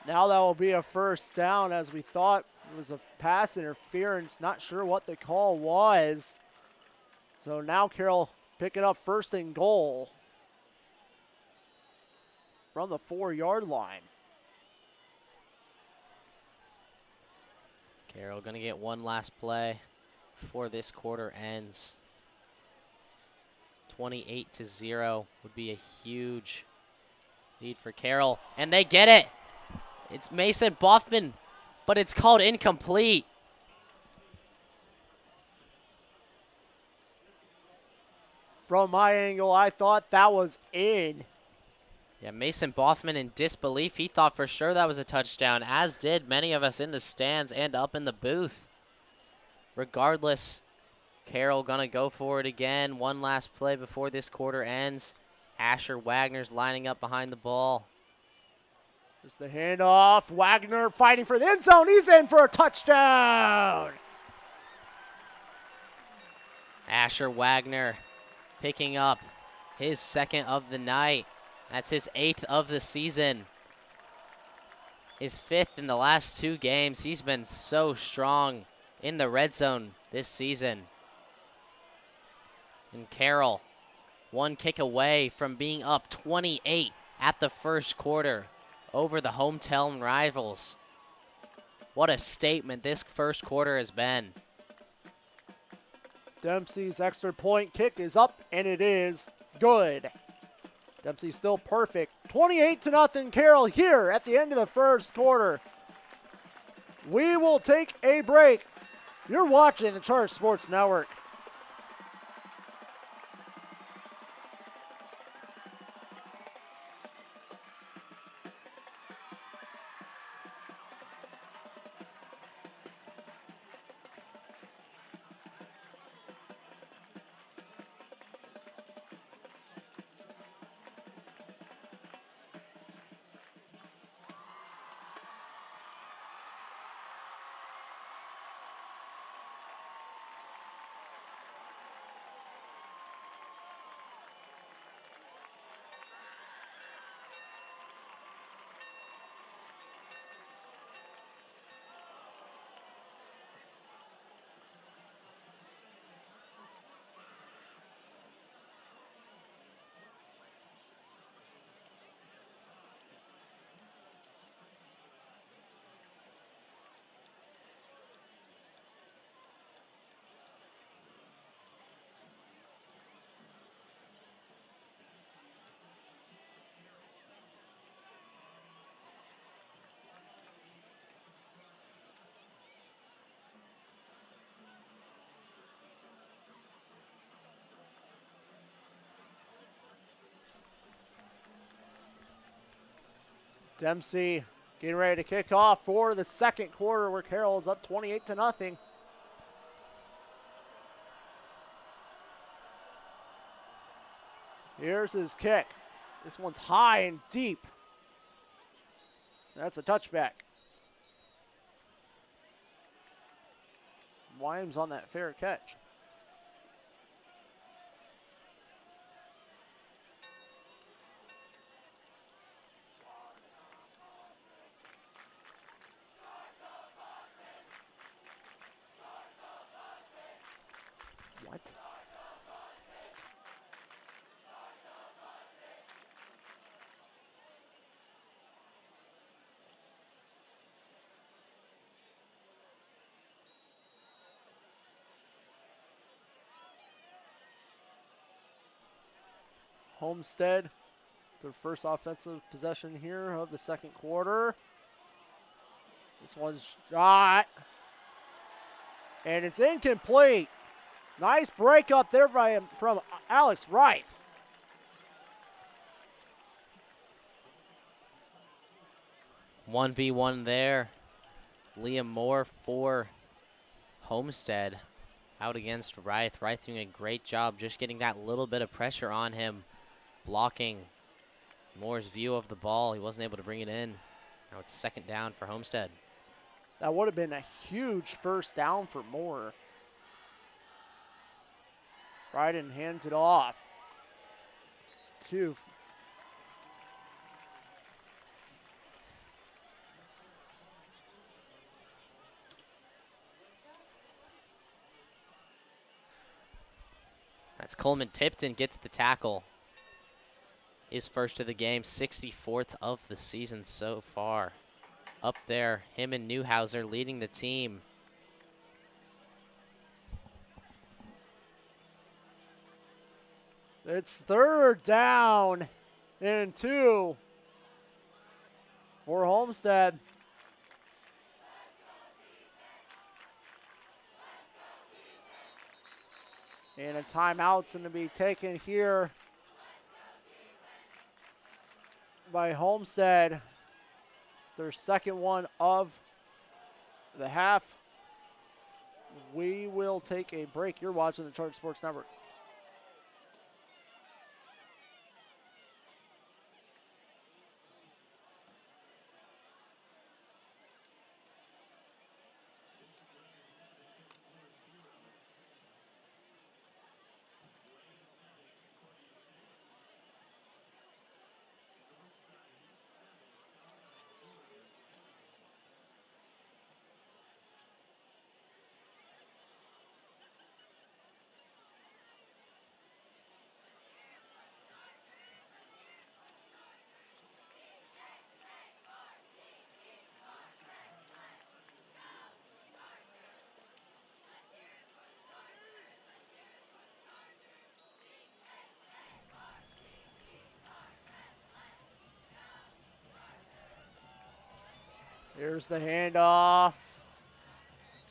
Now that will be a first down, as we thought it was a pass interference. Not sure what the call was. So now Carroll picking up first and goal from the 4-yard line. Carroll going to get one last play before this quarter ends. 28-0 would be a huge lead for Carroll, and they get it. It's Mason Boffman, but it's called incomplete. From my angle, I thought that was in. Yeah, Mason Boffman in disbelief. He thought for sure that was a touchdown, as did many of us in the stands and up in the booth. Regardless, Carroll gonna go for it again. One last play before this quarter ends. Asher Wagner's lining up behind the ball. There's the handoff. Wagner fighting for the end zone. He's in for a touchdown. Asher Wagner picking up his second of the night. That's his 8th of the season. His 5th in the last 2 games. He's been so strong in the red zone this season. And Carroll, one kick away from being up 28 at the first quarter over the hometown rivals. What a statement this first quarter has been. Dempsey's extra point kick is up, and it is good. Dempsey still perfect. 28-0 Carroll here at the end of the first quarter. We will take a break. You're watching the Charter Sports Network. Dempsey getting ready to kick off for the second quarter where Carroll is up 28-0. Here's his kick. This one's high and deep. That's a touchback. Williams on that fair catch. What? Homestead, their first offensive possession here of the second quarter. This one's shot. And it's incomplete. Nice break up there from Alex Wright. One v one there. Liam Moore for Homestead out against Wright. Wright doing a great job just getting that little bit of pressure on him, blocking Moore's view of the ball. He wasn't able to bring it in. Now it's second down for Homestead. That would have been a huge first down for Moore. Bryden hands it off to That's Coleman Tipton gets the tackle. His first of the game, 64th of the season so far. Up there, him and Newhouser leading the team. It's third down and 2 for Homestead. And a timeout's going to be taken here by Homestead. It's their second one of the half. We will take a break. You're watching the Charge Sports Network. Here's the handoff.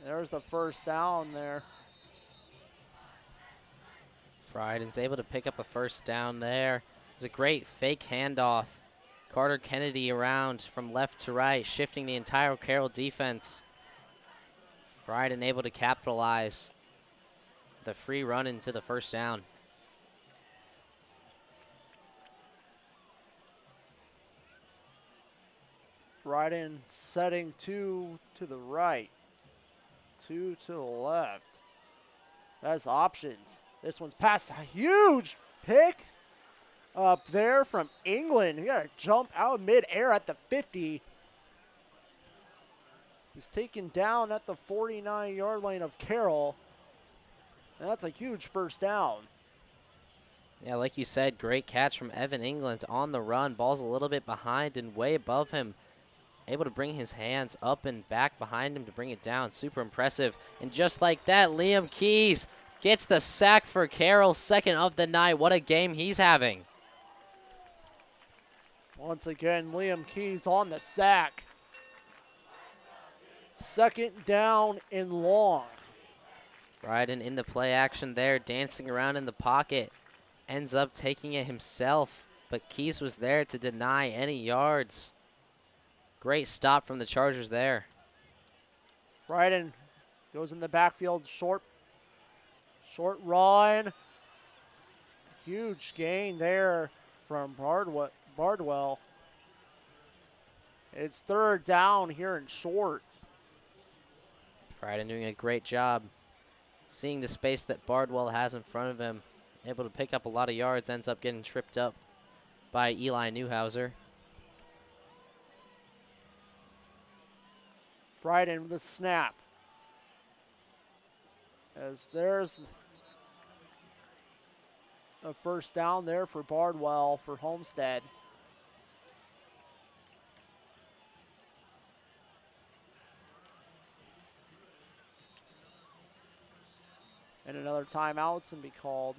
There's the first down there. Fryden's able to pick up a first down there. It was a great fake handoff. Carter Kennedy around from left to right, shifting the entire Carroll defense. Fryden able to capitalize the free run into the first down. Bryden setting 2 to the right, 2 to the left. That's options. This one's past a huge pick up there from England. He got to jump out midair at the 50. He's taken down at the 49-yard line of Carroll. And that's a huge first down. Yeah, like you said, great catch from Evan England on the run. Ball's a little bit behind and way above him. Able to bring his hands up and back behind him to bring it down. Super impressive. And just like that, Liam Keys gets the sack for Carroll, second of the night. What a game he's having. Once again, Liam Keys on the sack. Second down and long. Fryden in the play action there, dancing around in the pocket. Ends up taking it himself, but Keys was there to deny any yards. Great stop from the Chargers there. Frieden goes in the backfield, short run. Huge gain there from Bardwell. It's third down here in short. Frieden doing a great job seeing the space that Bardwell has in front of him. Able to pick up a lot of yards, ends up getting tripped up by Eli Newhouser. Frieden with the snap. As there's a first down there for Bardwell for Homestead. And another timeout's going to be called.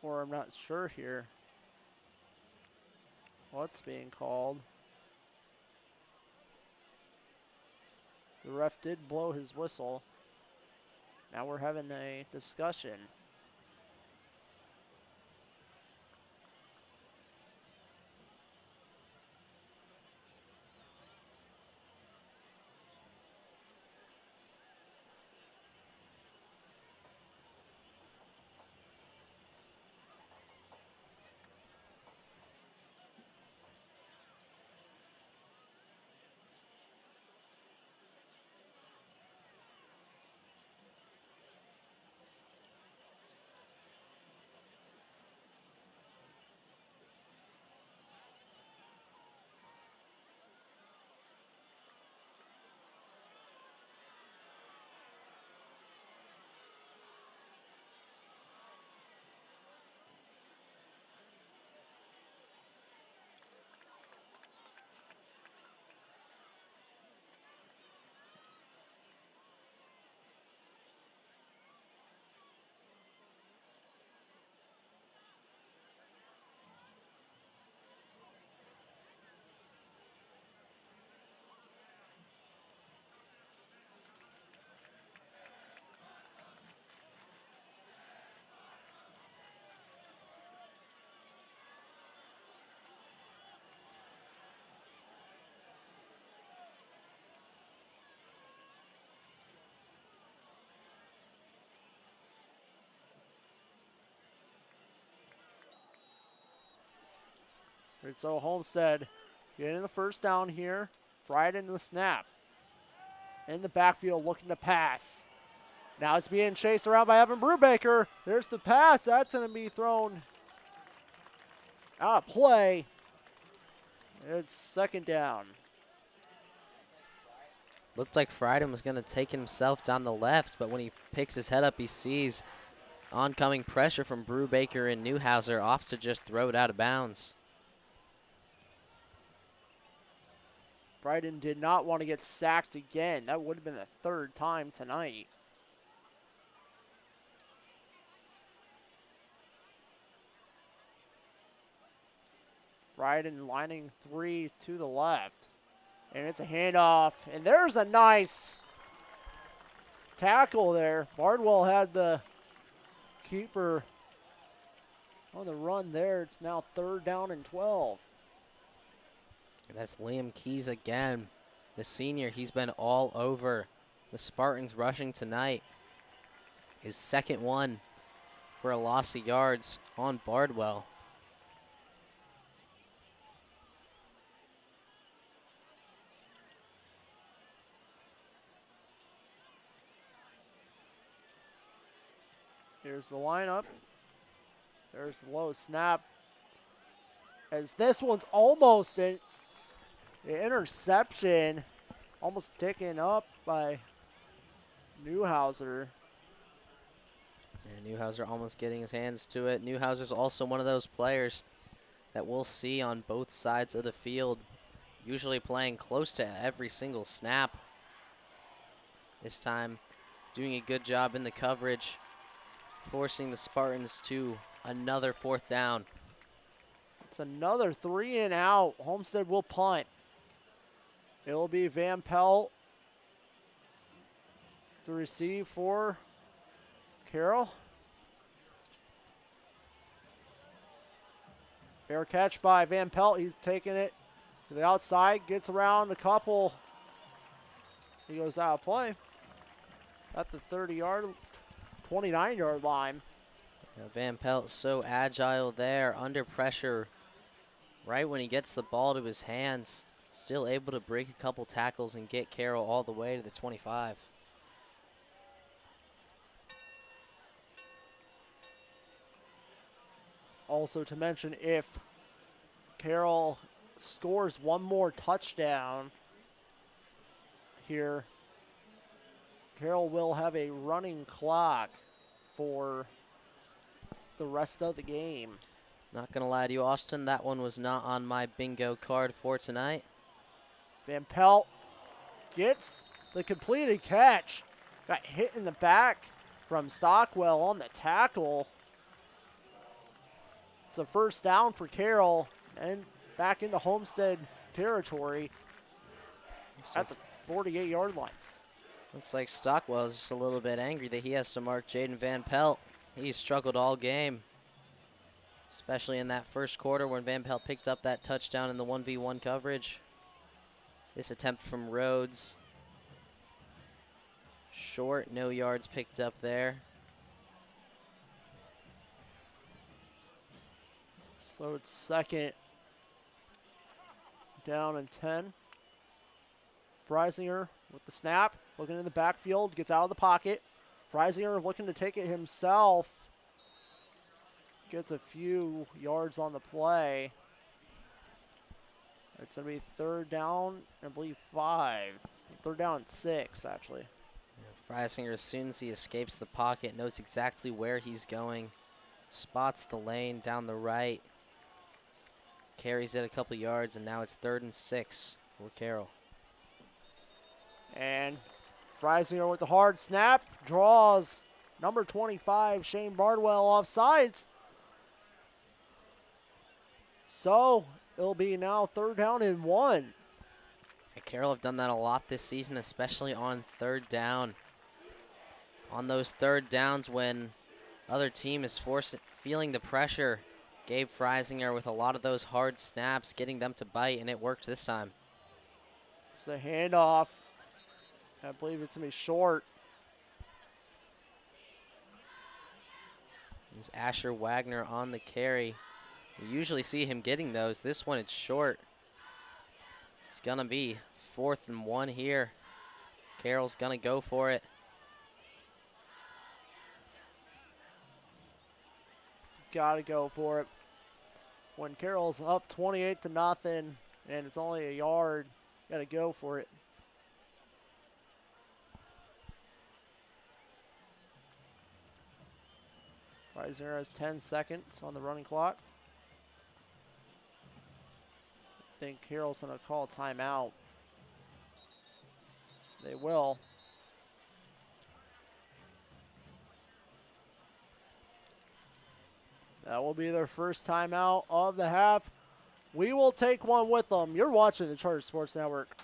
Or I'm not sure here what's being called. The ref did blow his whistle. Now we're having a discussion. So Homestead getting the first down here. Frieden the snap. In the backfield looking to pass. Now it's being chased around by Evan Brubaker. There's the pass. That's going to be thrown out of play. It's second down. Looked like Frieden was going to take himself down the left, but when he picks his head up, he sees oncoming pressure from Brubaker and Newhouser, opts to just throw it out of bounds. Frieden did not want to get sacked again. That would have been the third time tonight. Frieden lining three to the left. And it's a handoff. And there's a nice tackle there. Bardwell had the keeper on the run there. It's now third down and 12. And that's Liam Keys again. The senior, he's been all over the Spartans rushing tonight. His second one for a loss of yards on Bardwell. Here's the lineup. There's the low snap. As this one's almost an interception, almost taken up by Newhouser. And Newhouser almost getting his hands to it. Newhouser's also one of those players that we'll see on both sides of the field, usually playing close to every single snap. This time doing a good job in the coverage, forcing the Spartans to another fourth down. It's another 3 and out. Homestead will punt. It'll be Van Pelt to receive for Carroll. Fair catch by Van Pelt. He's taking it to the outside, gets around a couple. He goes out of play at the 30-yard, 29-yard line. Van Pelt so agile there under pressure. Right when he gets the ball to his hands, still able to break a couple tackles and get Carroll all the way to the 25. Also to mention, if Carroll scores one more touchdown here, Carroll will have a running clock for the rest of the game. Not going to lie to you, Austin, that one was not on my bingo card for tonight. Van Pelt gets the completed catch. Got hit in the back from Stockwell on the tackle. It's a first down for Carroll and back into Homestead territory at the 48-yard line. Looks like Stockwell is just a little bit angry that he has to mark Jaden Van Pelt. He's struggled all game, especially in that first quarter when Van Pelt picked up that touchdown in the 1v1 coverage. This attempt from Rhodes. Short, no yards picked up there. So it's second down and 10. Freisinger with the snap, looking in the backfield, gets out of the pocket. Freisinger looking to take it himself. Gets a few yards on the play. It's going to be third down, I believe 5. Third down and 6, actually. Freisinger, as soon as he escapes the pocket, knows exactly where he's going. Spots the lane down the right. Carries it a couple yards, and now it's 3rd and 6 for Carroll. And Freisinger with the hard snap, draws number 25, Shane Bardwell, off sides. So it'll be now 3rd down and 1. And Carroll have done that a lot this season, especially on 3rd down. On those 3rd downs when other team is feeling the pressure, Gabe Freisinger with a lot of those hard snaps, getting them to bite, and it worked this time. It's a handoff. I believe it's going to be short. There's Asher Wagner on the carry. You usually see him getting those. This one, it's short. It's going to be 4th and 1 here. Carroll's going to go for it. Got to go for it. When Carroll's up 28-0 and it's only a yard, got to go for it. Freisinger has 10 seconds on the running clock. I think Carroll's going to call a timeout. They will. That will be their first timeout of the half. We will take one with them. You're watching the Charter Sports Network.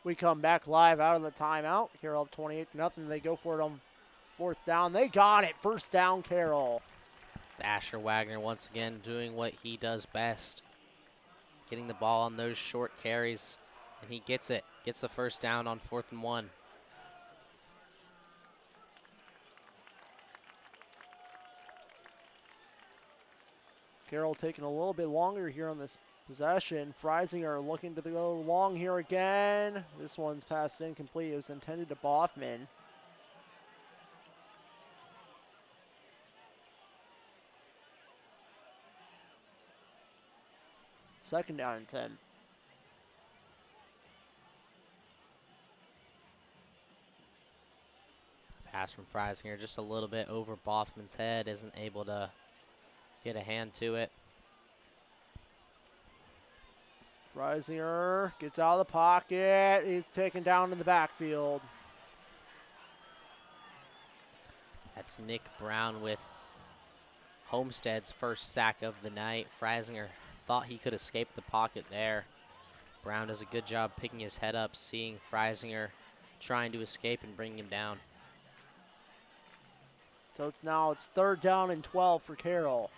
We come back live out of the timeout. Carroll up 28-0. They go for it on 4th down. They got it. First down, Carroll. It's Asher Wagner once again doing what he does best. Getting the ball on those short carries, and he gets it. Gets the first down on 4th and 1. Carroll taking a little bit longer here on this Possession, Freisinger looking to go long here again. This one's passed incomplete. It was intended to Boffman. Second down and 10. Pass from Freisinger just a little bit over Boffman's head. Isn't able to get a hand to it. Freisinger gets out of the pocket. He's taken down in the backfield. That's Nick Brown with Homestead's first sack of the night. Freisinger thought he could escape the pocket there. Brown does a good job picking his head up, seeing Freisinger trying to escape and bringing him down. So it's third down and 12 for Carroll.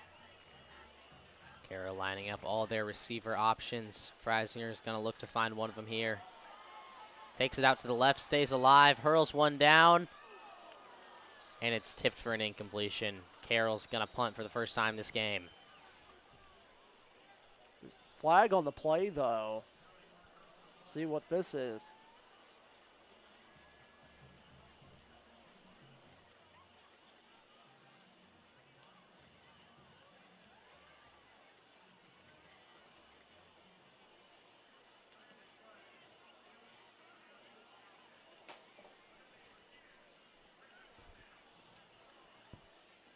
Carroll lining up all their receiver options. Freisinger is going to look to find one of them here. Takes it out to the left, stays alive, hurls one down, and it's tipped for an incompletion. Carroll's going to punt for the first time this game. There's a flag on the play, though. See what this is.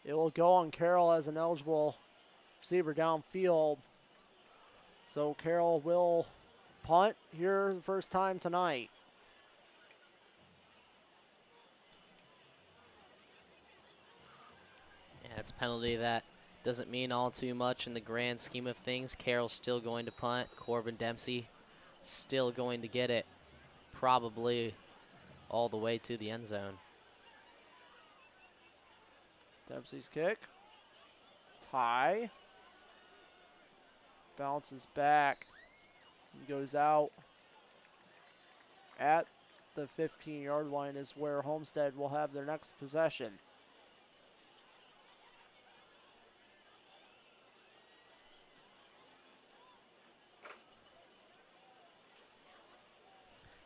It will go on Carroll as an eligible receiver downfield. So Carroll will punt here the first time tonight. Yeah, it's a penalty that doesn't mean all too much in the grand scheme of things. Carroll's still going to punt. Corbin Dempsey still going to get it, probably all the way to the end zone. Dempsey's kick. Tie. Bounces back. He goes out. At the 15-yard line is where Homestead will have their next possession.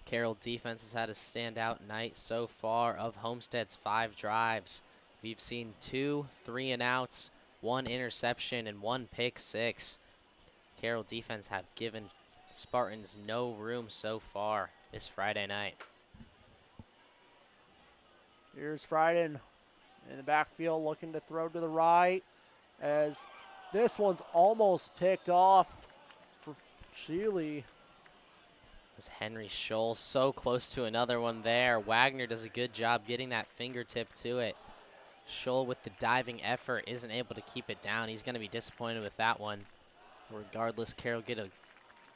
Carroll defense has had a standout night so far of Homestead's 5 drives. We've seen 2 3-and-outs, 1 interception, and 1 pick six. Carroll defense have given Spartans no room so far this Friday night. Here's Frieden in the backfield looking to throw to the right as this one's almost picked off for Sheely. Was Henry Scholl so close to another one there. Wagner does a good job getting that fingertip to it. Scholl with the diving effort isn't able to keep it down. He's going to be disappointed with that one. Regardless, Carroll get a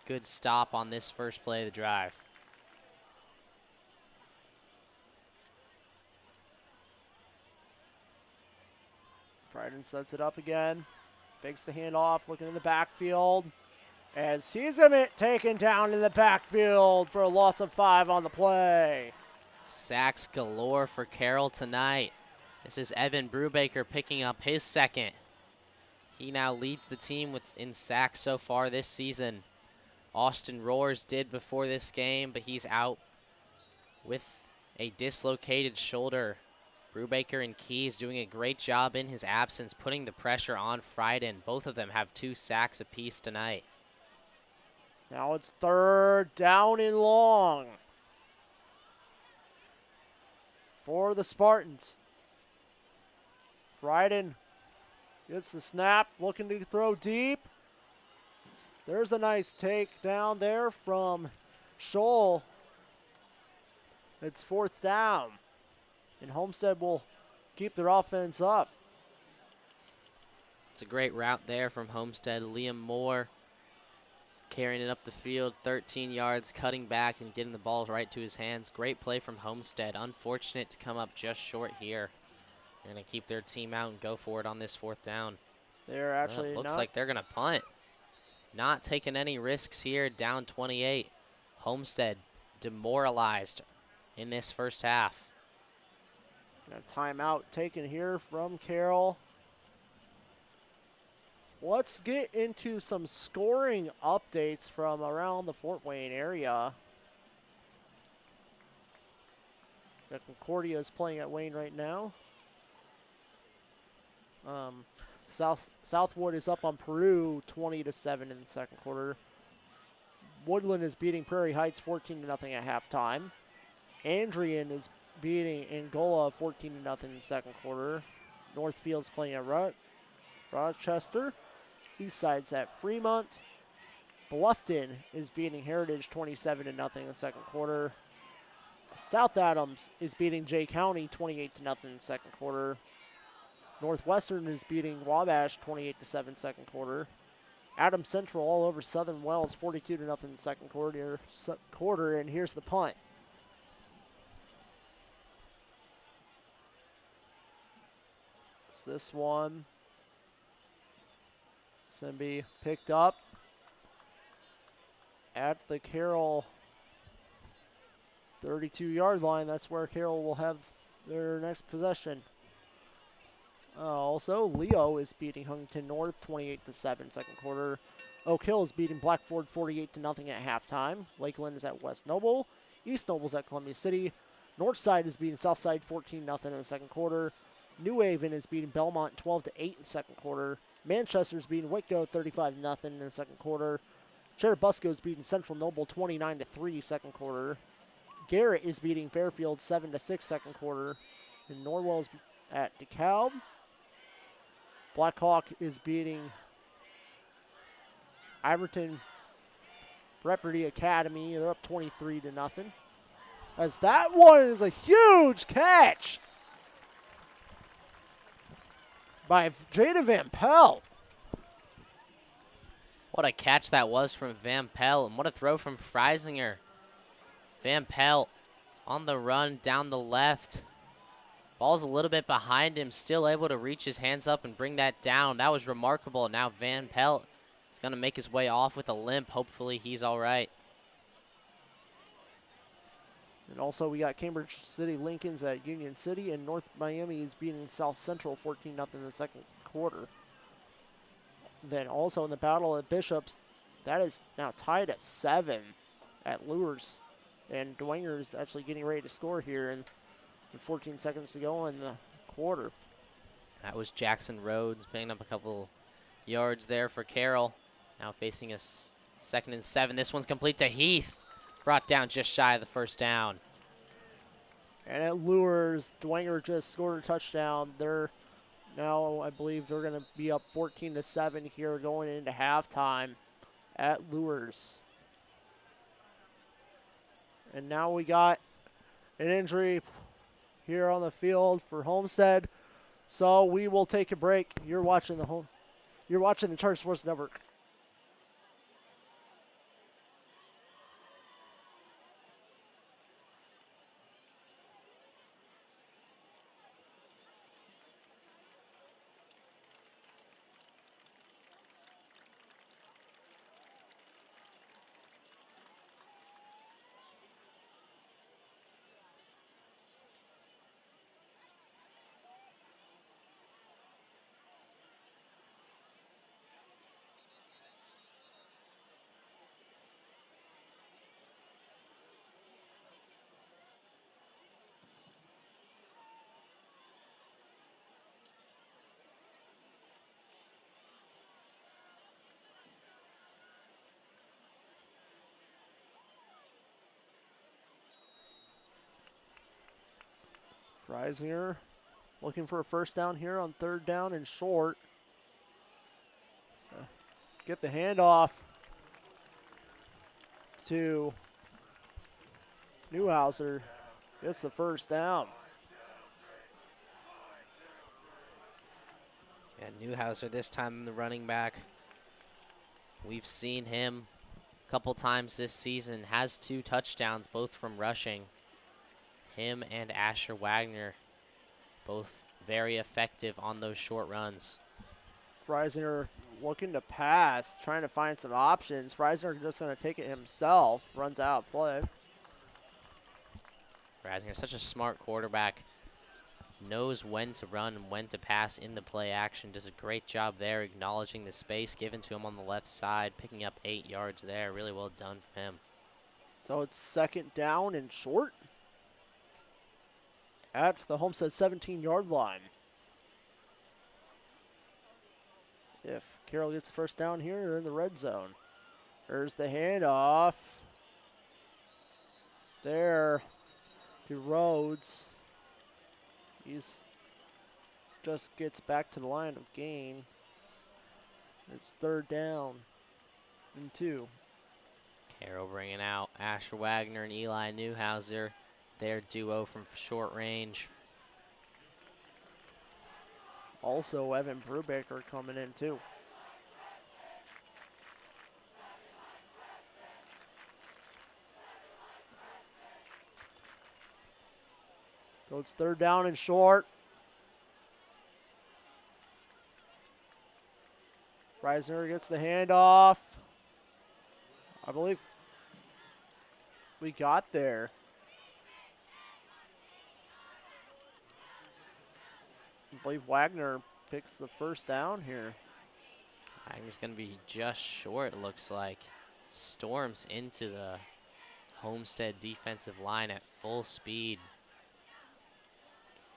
good stop on this first play of the drive. Frieden sets it up again. Fakes the handoff, looking in the backfield. As he's taken down in the backfield for a loss of 5 on the play. Sacks galore for Carroll tonight. This is Evan Brubaker picking up his second. He now leads the team in sacks so far this season. Austin Roars did before this game, but he's out with a dislocated shoulder. Brubaker and Keys doing a great job in his absence, putting the pressure on Frieden. Both of them have 2 sacks apiece tonight. Now it's third down and long for the Spartans. Frieden gets the snap, looking to throw deep. There's a nice takedown there from Scholl. It's 4th down, and Homestead will keep their offense up. It's a great route there from Homestead. Liam Moore carrying it up the field, 13 yards, cutting back and getting the ball right to his hands. Great play from Homestead. Unfortunate to come up just short here. They're going to keep their team out and go for it on this 4th down. They're actually looks like they're going to punt. Not taking any risks here, down 28. Homestead demoralized in this first half. A timeout taken here from Carroll. Let's get into some scoring updates from around the Fort Wayne area. The Concordia is playing at Wayne right now. Southwood is up on Peru 20-7 in the second quarter. Woodland is beating Prairie Heights 14-0 at halftime. Andrian is beating Angola 14-0 in the second quarter. Northfield's playing at Rochester. Eastside's at Fremont. Bluffton is beating Heritage 27-0 in the second quarter. South Adams is beating Jay County 28-0 in the second quarter. Northwestern is beating Wabash 28-7 second quarter. Adams Central all over Southern Wells 42-0 in the second quarter. And here's the punt. It's this one. It's going to be picked up at the Carroll 32-yard line. That's where Carroll will have their next possession. Also, Leo is beating Huntington North 28-7 second quarter. Oak Hill is beating Blackford 48-0 at halftime. Lakeland is at West Noble. East Noble's at Columbia City. Northside is beating Southside 14-0 in the second quarter. New Haven is beating Belmont 12-8 in the second quarter. Manchester is beating Whitgo 35-0 in the second quarter. Cherubusco is beating Central Noble 29-3 second quarter. Garrett is beating Fairfield 7-6 second quarter. And Norwell's at DeKalb. Blackhawk is beating Iverton Preparty Academy. They're up 23-0. As that one is a huge catch by Jada Van Pelt. What a catch that was from Van Pelt, and what a throw from Freisinger. Van Pelt on the run down the left. Ball's a little bit behind him, still able to reach his hands up and bring that down. That was remarkable. Now Van Pelt is going to make his way off with a limp. Hopefully he's all right. And also we got Cambridge City Lincolns at Union City, and North Miami is beating South Central 14-0 in the second quarter. Then also in the Battle of Bishops, that is now tied at 7 at Lures. And Dwenger is actually getting ready to score here in 14 seconds to go in the quarter. That was Jackson Rhodes picking up a couple yards there for Carroll. Now facing a 2nd and 7. This one's complete to Heath. Brought down just shy of the first down. And at Lures, Dwenger just scored a touchdown. They're now, I believe they're going to be up 14-7 here going into halftime at Lures. And now we got an injury here on the field for Homestead. So we will take a break. You're watching the Charter Sports Network. Freisinger looking for a first down here on 3rd down and short. Get the handoff to Newhouser. Gets the first down. Yeah, Newhouser this time the running back. We've seen him a couple times this season. Has 2 touchdowns, both from rushing. Him and Asher Wagner, both very effective on those short runs. Freisinger looking to pass, trying to find some options. Freisinger just going to take it himself, runs out of play. Freisinger, such a smart quarterback. knows when to run and when to pass in the play action. Does a great job there, acknowledging the space given to him on the left side, picking up 8 yards there. Really well done from him. So it's 2nd down and short at the Homestead 17-yard line. If Carroll gets the first down here, they're in the red zone. There's the handoff. There to Rhodes. He's just gets back to the line of gain. It's 3rd down and 2. Carroll bringing out Asher Wagner and Eli Newhouser, their duo from short range. Also, Evan Brubaker coming in too. So it's 3rd down and short. Freisner gets the handoff. I believe we got there. I believe Wagner picks the first down here. Wagner's going to be just short, it looks like. Storms into the Homestead defensive line at full speed.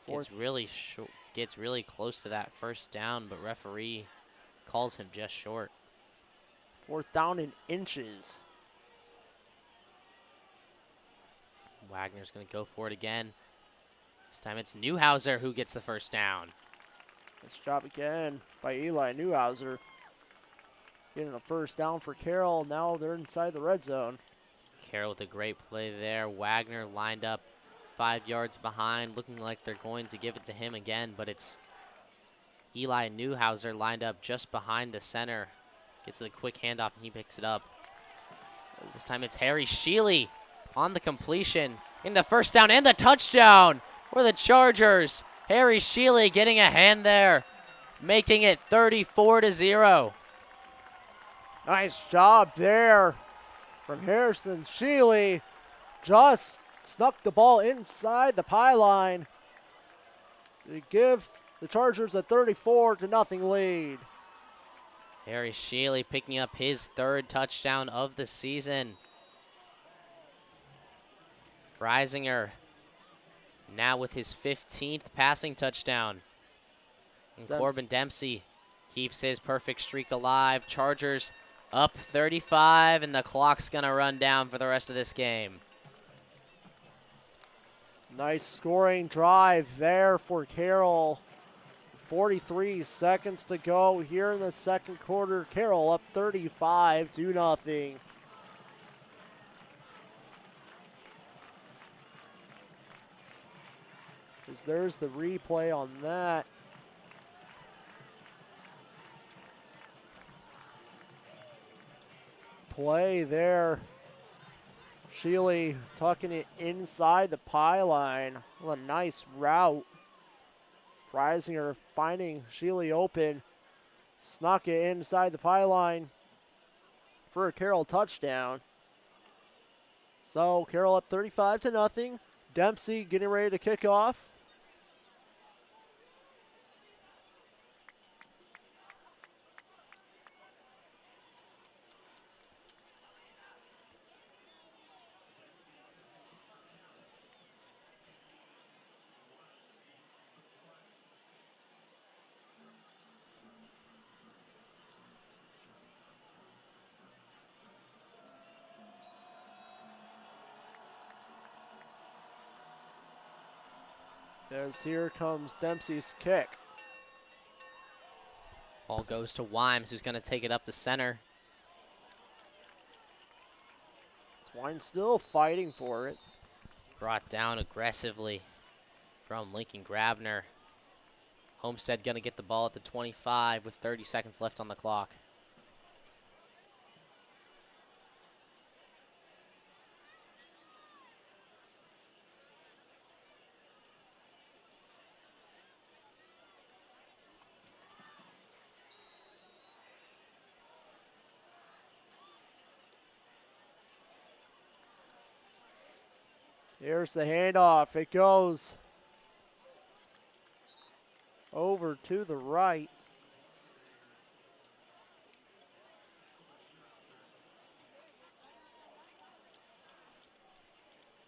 Gets really close to that first down, but referee calls him just short. 4th down in inches. Wagner's going to go for it again. This time it's Newhouser who gets the first down. Nice job again by Eli Newhouser. Getting the first down for Carroll. Now they're inside the red zone. Carroll with a great play there. Wagner lined up 5 yards behind, looking like they're going to give it to him again, but it's Eli Newhouser lined up just behind the center. Gets the quick handoff and he picks it up. This time it's Harry Sheely on the completion in the first down and the touchdown for the Chargers. Harry Sheely getting a hand there, making it 34-0. Nice job there from Harrison Sheely. Just snuck the ball inside the pylon to give the Chargers a 34-0 lead. Harry Sheely picking up his 3rd touchdown of the season. Freisinger now with his 15th passing touchdown. And Corbin Dempsey keeps his perfect streak alive. Chargers up 35, and the clock's going to run down for the rest of this game. Nice scoring drive there for Carroll. 43 seconds to go here in the 2nd quarter. Carroll up 35-0. There's the replay on that. Play there. Sheely tucking it inside the pylon. What a nice route. Freisinger finding Sheely open. Snuck it inside the pylon for a Carroll touchdown. So Carroll up 35-0. Dempsey getting ready to kick off. As here comes Dempsey's kick. Ball goes to Wimes, who's going to take it up the center. Swine still fighting for it. Brought down aggressively from Lincoln Grabner. Homestead going to get the ball at the 25 with 30 seconds left on the clock. Here's the handoff. It goes over to the right.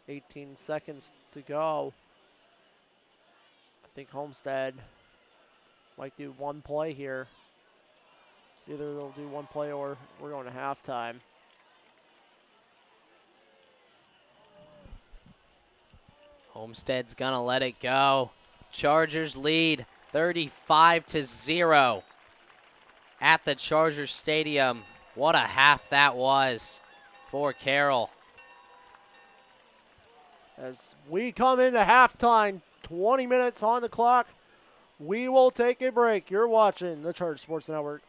$18 seconds to go. I think Homestead might do one play here. Either they'll do one play or we're going to halftime. Homestead's gonna let it go. Chargers lead 35-0 at the Chargers Stadium. What a half that was for Carroll. As we come into halftime, 20 minutes on the clock, we will take a break. You're watching the Charger Sports Network.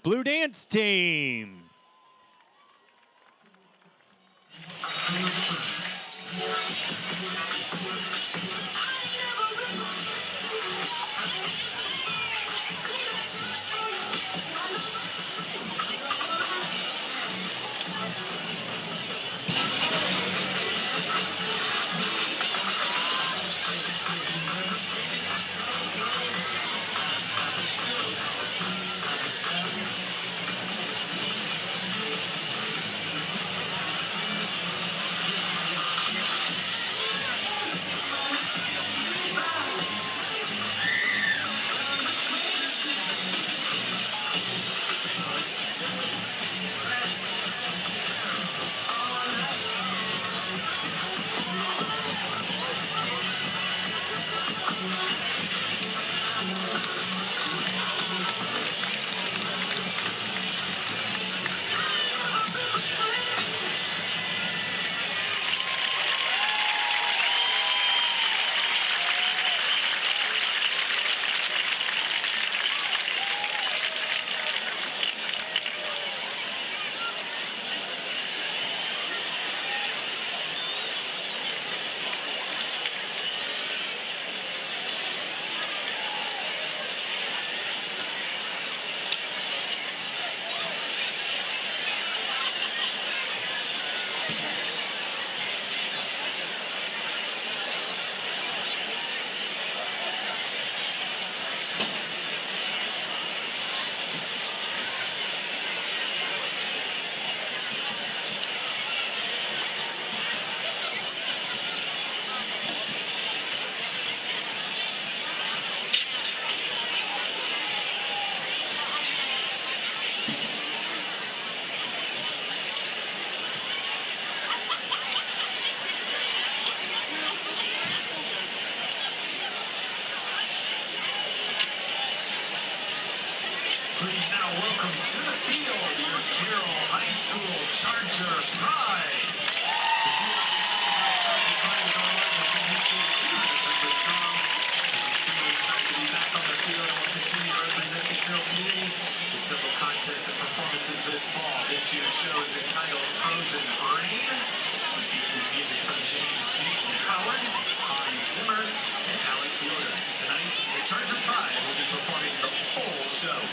Blue Dance Team. Please now welcome to the field your Carroll High School Charger Pride. Extremely excited to be back on the field and will continue to represent the Carroll community with several contests and performances this fall. This year's show is entitled Frozen Rain. It features music from James Newton Howard, Hans Zimmer, and Alex Yoder. Tonight, the Charger Pride will be performing the full show.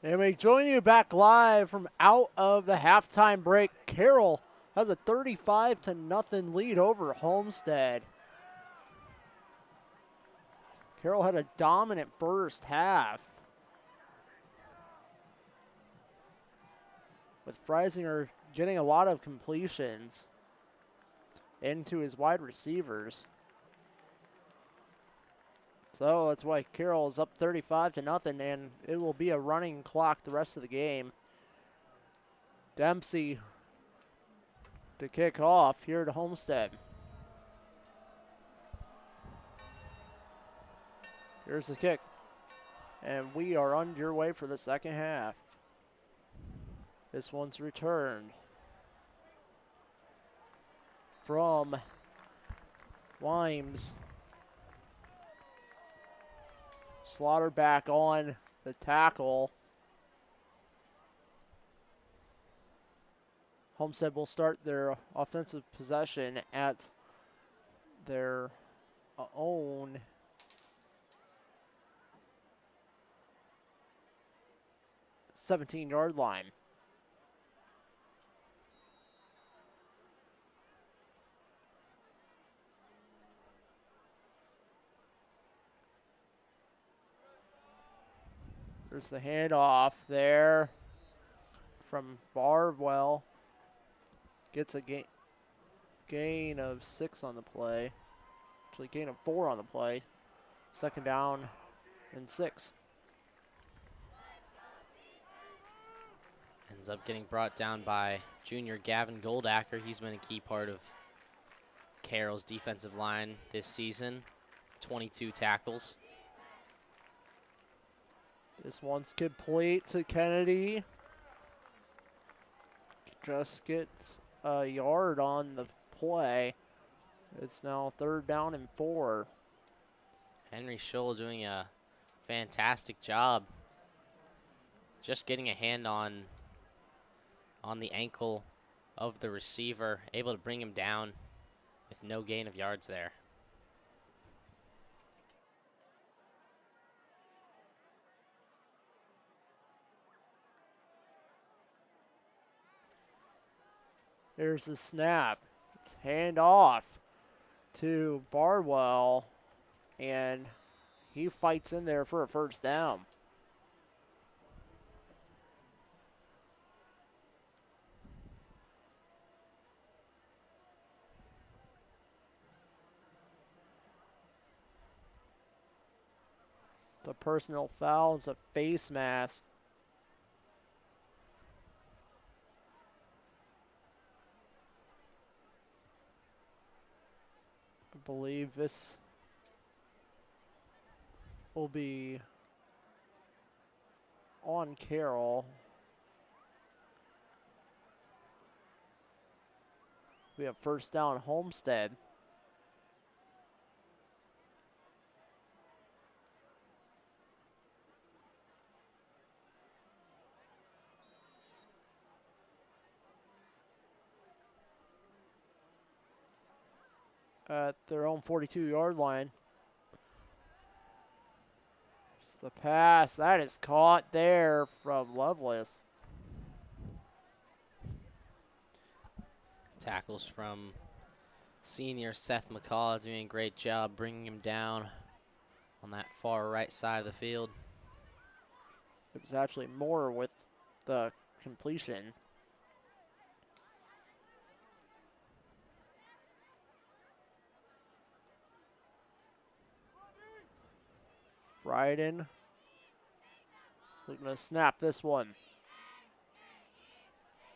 And we join you back live from out of the halftime break. Carroll has a 35-0 lead over Homestead. Carroll had a dominant first half, with Freisinger getting a lot of completions into his wide receivers. So that's why Carroll is up 35-0, and it will be a running clock the rest of the game. Dempsey to kick off here at Homestead. Here's the kick. And we are underway for the second half. This one's returned from Wimes. Slaughter back on the tackle. Homestead will start their offensive possession at their own 17-yard line. There's the handoff there from Barwell. Gets a gain of 6 on the play. Actually, gain of 4 on the play. Second down and 6. Ends up getting brought down by junior Gavin Goldacker. He's been a key part of Carroll's defensive line this season. 22 tackles. This one's complete to Kennedy. Just gets a yard on the play. It's now 3rd down and 4. Henry Scholl doing a fantastic job. Just getting a hand on the ankle of the receiver, able to bring him down with no gain of yards there. There's the snap. It's hand off to Barwell, and he fights in there for a first down. The personal foul is a face mask. I believe this will be on Carroll. We have first down Homestead. At their own 42-yard line. It's the pass. That is caught there from Lovelace. Tackles from senior Seth McCall, doing a great job bringing him down on that far right side of the field. It was actually more with the completion. Bryden looking to snap this one.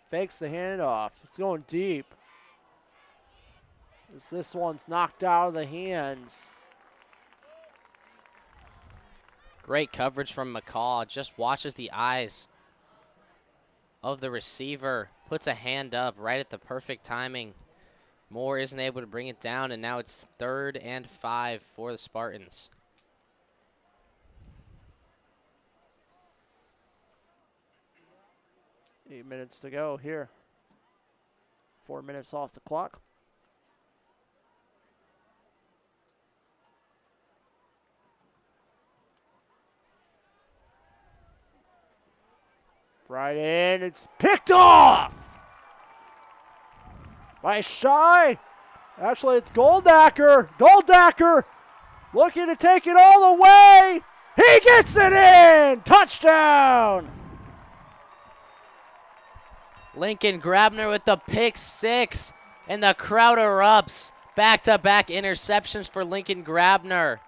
Fakes the handoff. It's going deep. As this one's knocked out of the hands. Great coverage from McCall. Just watches the eyes of the receiver. Puts a hand up right at the perfect timing. Moore isn't able to bring it down, and now it's 3rd and 5 for the Spartans. 8 minutes to go here. 4 minutes off the clock. Right in. It's picked off by Shy. Actually, it's Goldacker. Goldacker looking to take it all the way. He gets it in. Touchdown. Lincoln Grabner with the pick 6, and the crowd erupts. Back-to-back interceptions for Lincoln Grabner.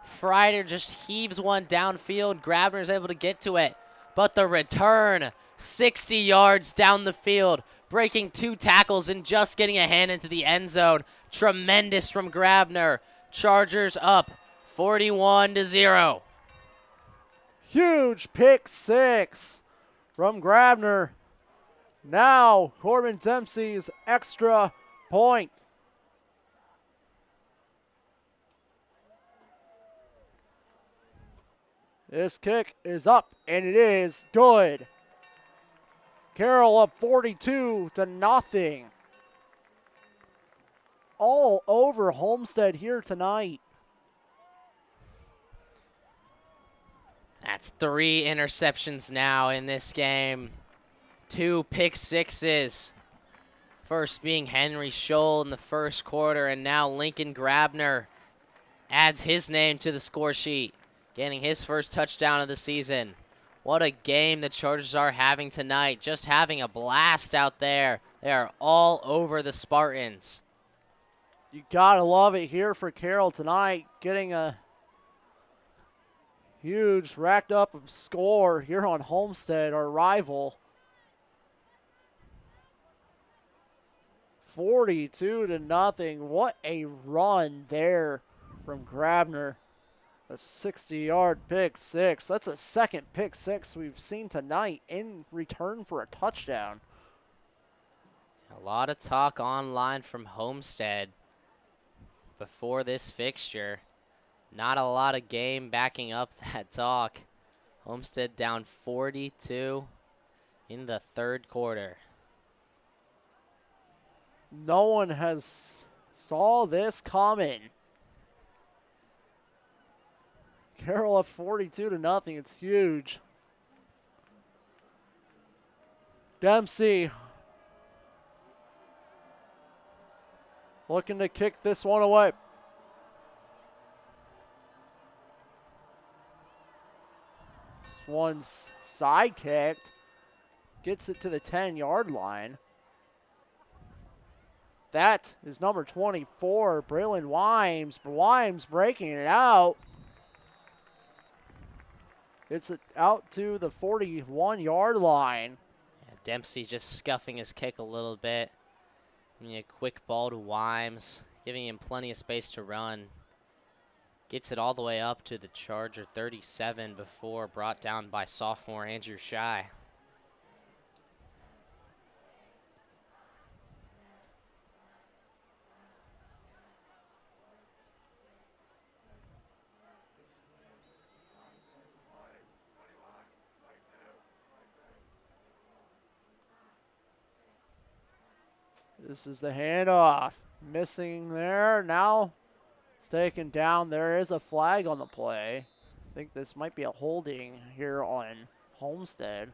Freider just heaves one downfield. Grabner's able to get to it, but the return, 60 yards down the field, breaking 2 tackles and just getting a hand into the end zone. Tremendous from Grabner. Chargers up 41-0. Huge pick 6 from Grabner. Now Corbin Dempsey's extra point. This kick is up, and it is good. Carroll up 42-0. All over Homestead here tonight. That's 3 interceptions now in this game. 2 pick 6s. First being Henry Scholl in the first quarter, and now Lincoln Grabner adds his name to the score sheet, getting his first touchdown of the season. What a game the Chargers are having tonight. Just having a blast out there. They are all over the Spartans. You gotta love it here for Carroll tonight, getting a huge racked up score here on Homestead, our rival. 42-0. What a run there from Grabner. A 60-yard pick 6. That's a second pick 6 we've seen tonight in return for a touchdown. A lot of talk online from Homestead before this fixture. Not a lot of game backing up that talk. Homestead down 42 in the third quarter. No one has saw this coming. Carroll up 42-0. It's huge. Dempsey looking to kick this one away. This one's side kicked. Gets it to the 10-yard line. That is number 24, Braylon Wimes. Wimes breaking it out. It's out to the 41-yard line. Yeah, Dempsey just scuffing his kick a little bit. A quick ball to Wimes, giving him plenty of space to run. Gets it all the way up to the Charger 37 before brought down by sophomore Andrew Shy. This is the handoff. Missing there. Now it's taken down. There is a flag on the play. I think this might be a holding here on Homestead.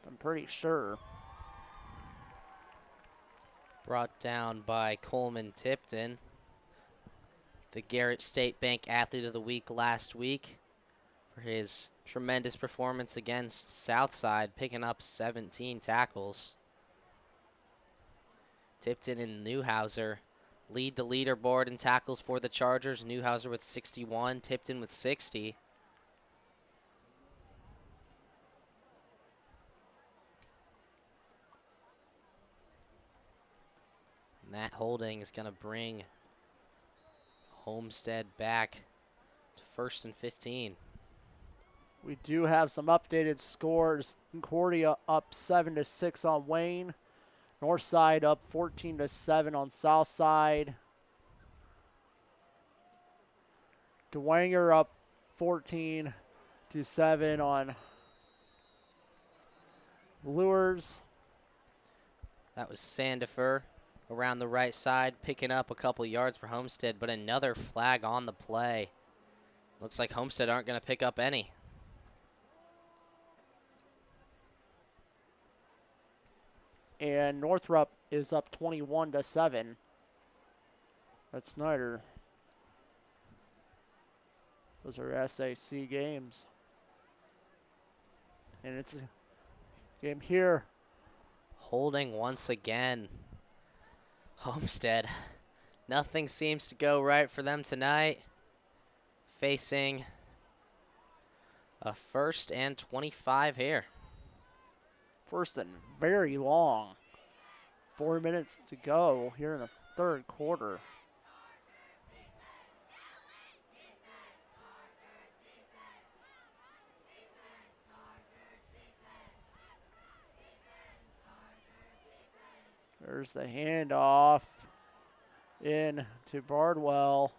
I'm pretty sure. Brought down by Coleman Tipton, the Garrett State Bank Athlete of the Week last week, for his tremendous performance against Southside, picking up 17 tackles. Tipton and Newhouser lead the leaderboard in tackles for the Chargers. Newhouser with 61, Tipton with 60. And that holding is going to bring Homestead back to 1st and 15. We do have some updated scores. Concordia up 7-6 on Wayne. Northside up 14-7 on Southside. DeWanger up 14-7 on Lures. That was Sandifer around the right side, picking up a couple yards for Homestead, but another flag on the play. Looks like Homestead aren't going to pick up any. and Northrop is up 21-7. That's Snyder. Those are SAC games. And it's a game here. Holding once again. Homestead. Nothing seems to go right for them tonight. Facing a 1st and 25 here. First and very long. 4 minutes to go here in the third quarter. There's the handoff in to Bardwell.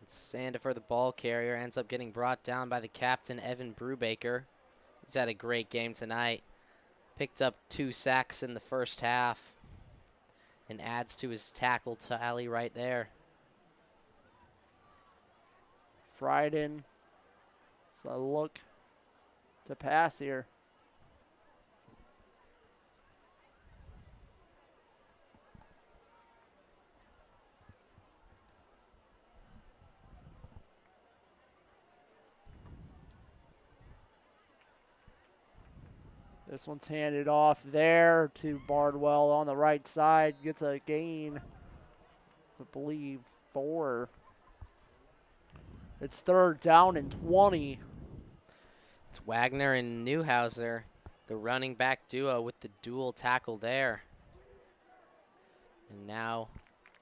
Sandifer, the ball carrier, ends up getting brought down by the captain, Evan Brubaker. He's had a great game tonight. Picked up 2 sacks in the first half and adds to his tackle tally right there. Frieden. So a look to pass here. This one's handed off there to Bardwell on the right side. Gets a gain, I believe, 4. It's 3rd down and 20. It's Wagner and Newhauser, the running back duo with the dual tackle there. And now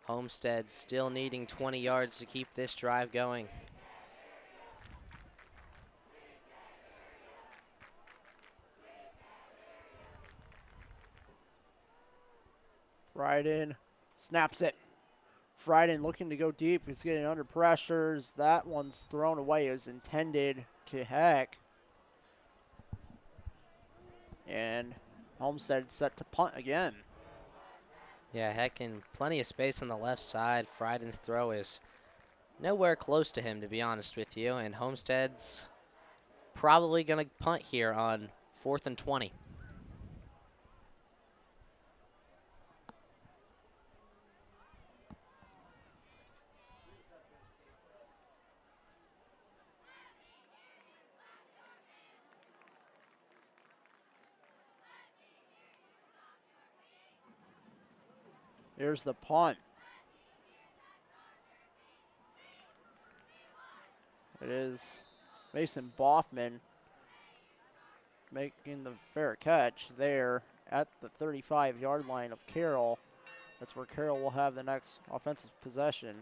Homestead still needing 20 yards to keep this drive going. Frieden snaps it. Frieden looking to go deep. He's getting under pressures. That one's thrown away as intended to Heck. And Homestead set to punt again. Yeah, Heck in plenty of space on the left side. Frieden's throw is nowhere close to him, to be honest with you. And Homestead's probably going to punt here on 4th and 20. Here's the punt. It is Mason Boffman making the fair catch there at the 35-yard line of Carroll. That's where Carroll will have the next offensive possession.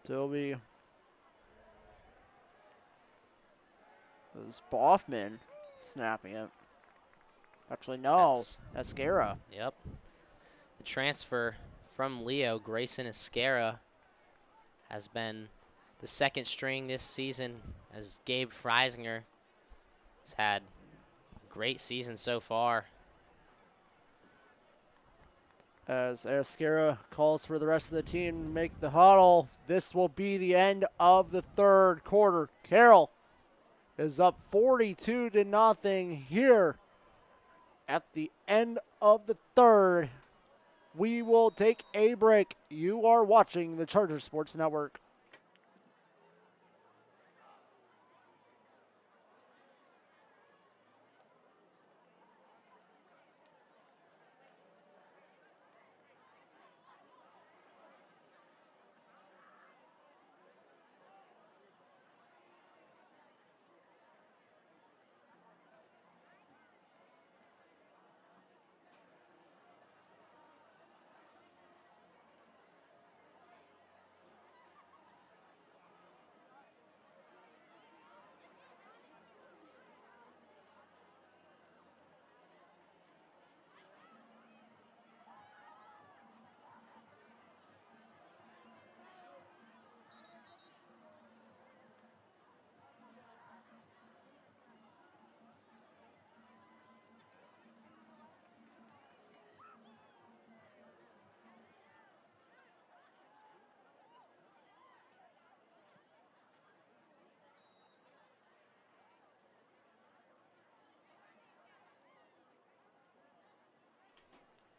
Toby. It was Boffman snapping it. Actually, no. Escara. Yep. The transfer from Leo, Grayson Escara, has been the 2nd string this season, as Gabe Freisinger has had a great season so far. As Escara calls for the rest of the team to make the huddle, this will be the end of the third quarter. Carroll is up 42-0 here at the end of the third. We will take a break. You are watching the Charger Sports Network.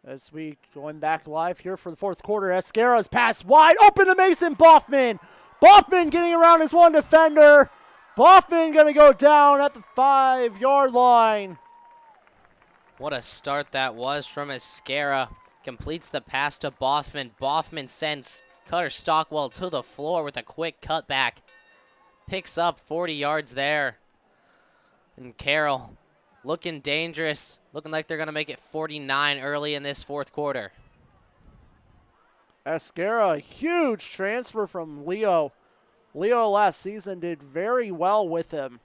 As we going back live here for the fourth quarter, Escara's pass wide open to Mason Boffman. Boffman getting around his one defender. Boffman going to go down at the 5-yard line. What a start that was from Escara. Completes the pass to Boffman. Boffman sends Cutter Stockwell to the floor with a quick cutback. Picks up 40 yards there. And Carroll looking dangerous. Looking like they're going to make it 49 early in this fourth quarter. Escara, a huge transfer from Leo. Leo last season did very well with him.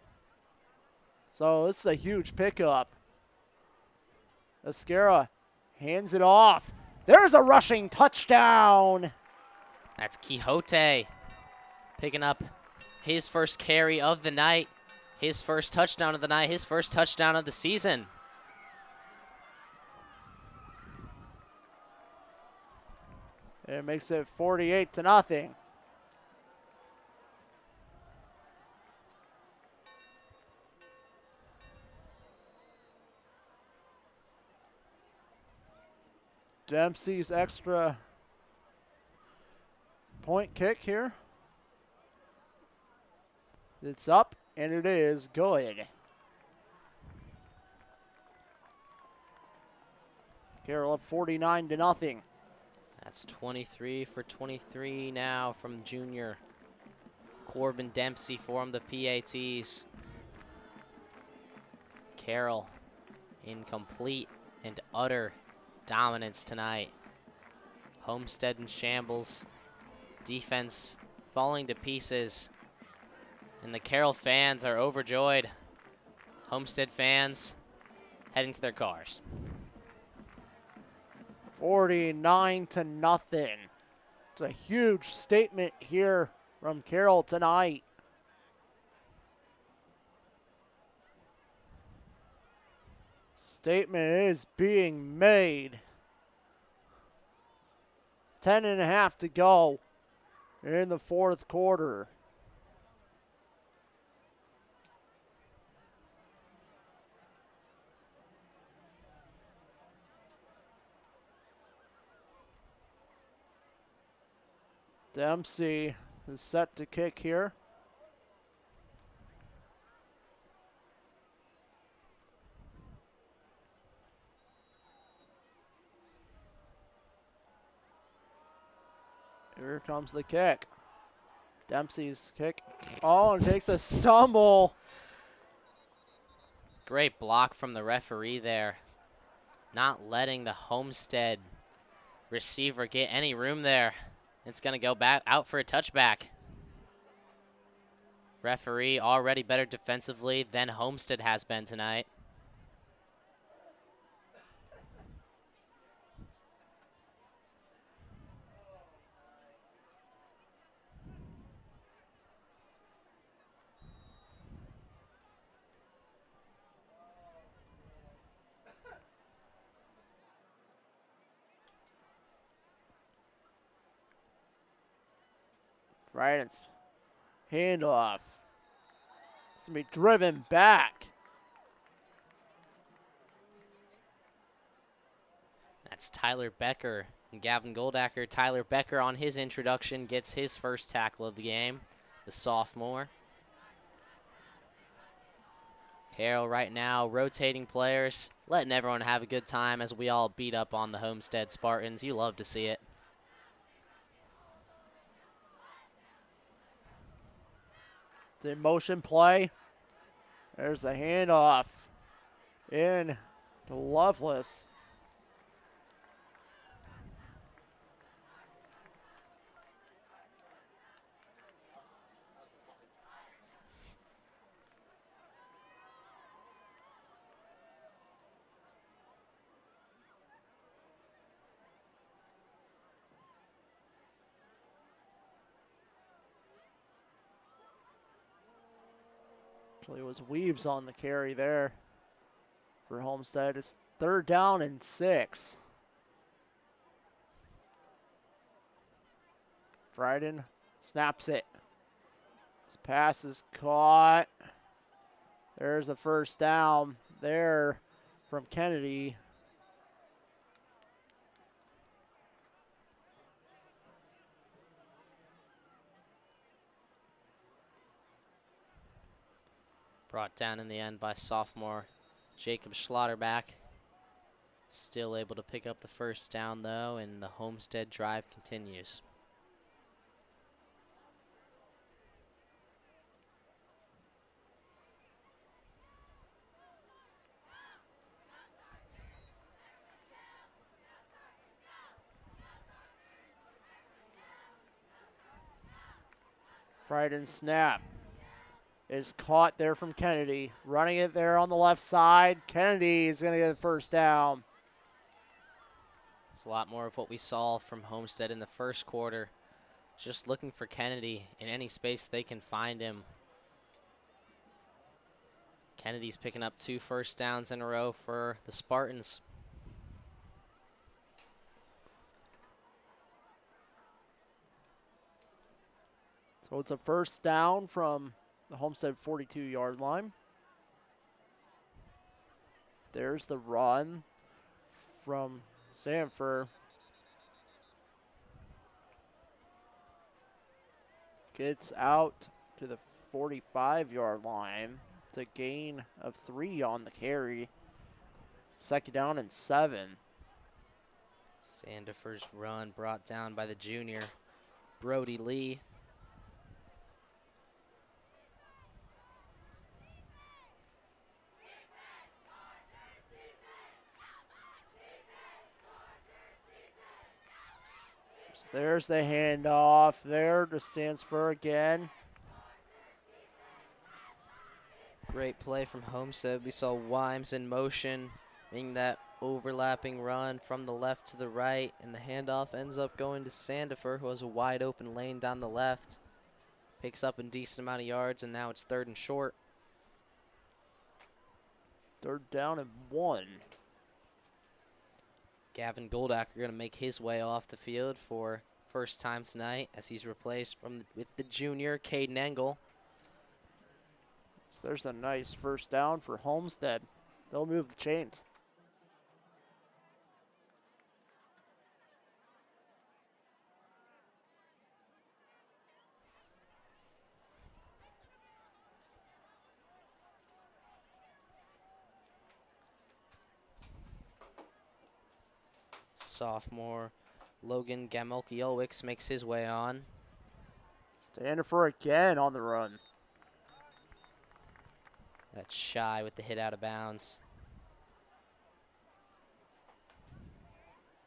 So this is a huge pickup. Escara hands it off. There's a rushing touchdown. That's Quixote picking up his first carry of the night, his first touchdown of the night, his first touchdown of the season. And it makes it 48-0. Dempsey's extra point kick here. It's up, and it is good. Carroll up 49-0. That's 23 for 23 now from junior Corbin Dempsey for the PATs. Carroll in complete and utter dominance tonight. Homestead in shambles. Defense falling to pieces. And the Carroll fans are overjoyed. Homestead fans heading to their cars. 49-0. It's a huge statement here from Carroll tonight. Statement is being made. 10.5 to go in the fourth quarter. Dempsey is set to kick here. Here comes the kick. Dempsey's kick. Oh, and takes a stumble. Great block from the referee there. Not letting the Homestead receiver get any room there. It's going to go back out for a touchback. Referee already better defensively than Homestead has been tonight. Right, it's handoff. It's going to be driven back. That's Tyler Becker and Gavin Goldacker. Tyler Becker on his introduction gets his first tackle of the game, the sophomore. Carroll right now rotating players, letting everyone have a good time as we all beat up on the Homestead Spartans. You love to see it. It's in motion play. There's the handoff in to Lovelace. Actually, it was Weaves on the carry there for Homestead. It's 3rd down and 6. Dryden snaps it. His pass is caught. There's the first down there from Kennedy. Brought down in the end by sophomore Jacob Schlotterback. Still able to pick up the first down, though, and the Homestead drive continues. Fried and snap is caught there from Kennedy. Running it there on the left side. Kennedy is going to get the first down. It's a lot more of what we saw from Homestead in the first quarter. Just looking for Kennedy in any space they can find him. Kennedy's picking up 2 first downs in a row for the Spartans. So it's a first down from the Homestead 42-yard line. There's the run from Sanford. Gets out to the 45-yard line. It's a gain of 3 on the carry. Second down and 7. Sandifer's run brought down by the junior Brody Lee. There's the handoff there to Stansford again. Great play from Homestead. We saw Wimes in motion, making that overlapping run from the left to the right, and the handoff ends up going to Sandifer, who has a wide open lane down the left. Picks up a decent amount of yards, and now it's 3rd and short. 3rd down and 1. Gavin Goldacker going to make his way off the field for first time tonight as he's replaced with the junior Caden Engel. So there's a nice first down for Homestead. They'll move the chains. Sophomore Logan Gamelkiowicz makes his way on. Standifer again on the run. That's Shy with the hit out of bounds.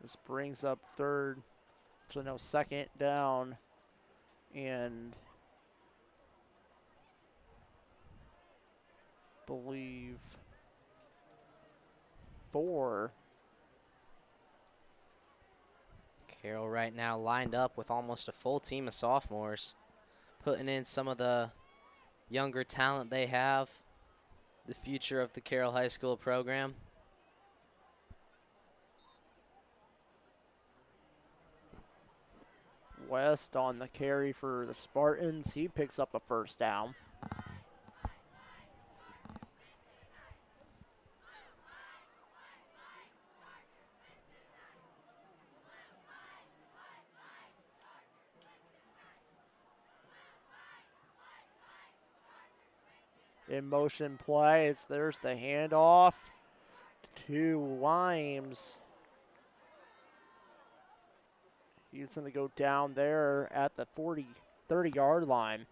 This brings up 3rd, so no, 2nd down and believe 4. Carroll right now lined up with almost a full team of sophomores, putting in some of the younger talent they have, the future of the Carroll High School program. West on the carry for the Spartans. He picks up a first down. In motion play, there's the handoff to Wimes. He's going to go down there at the 30-yard line.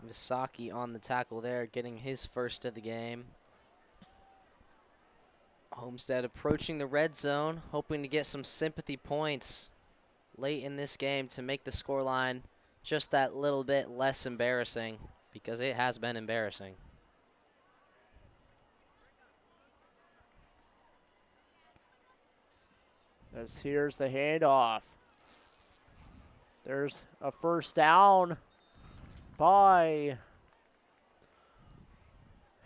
Visaki on the tackle there, getting his first of the game. Homestead approaching the red zone, hoping to get some sympathy points late in this game to make the scoreline just that little bit less embarrassing, because it has been embarrassing. As here's the handoff. There's a first down by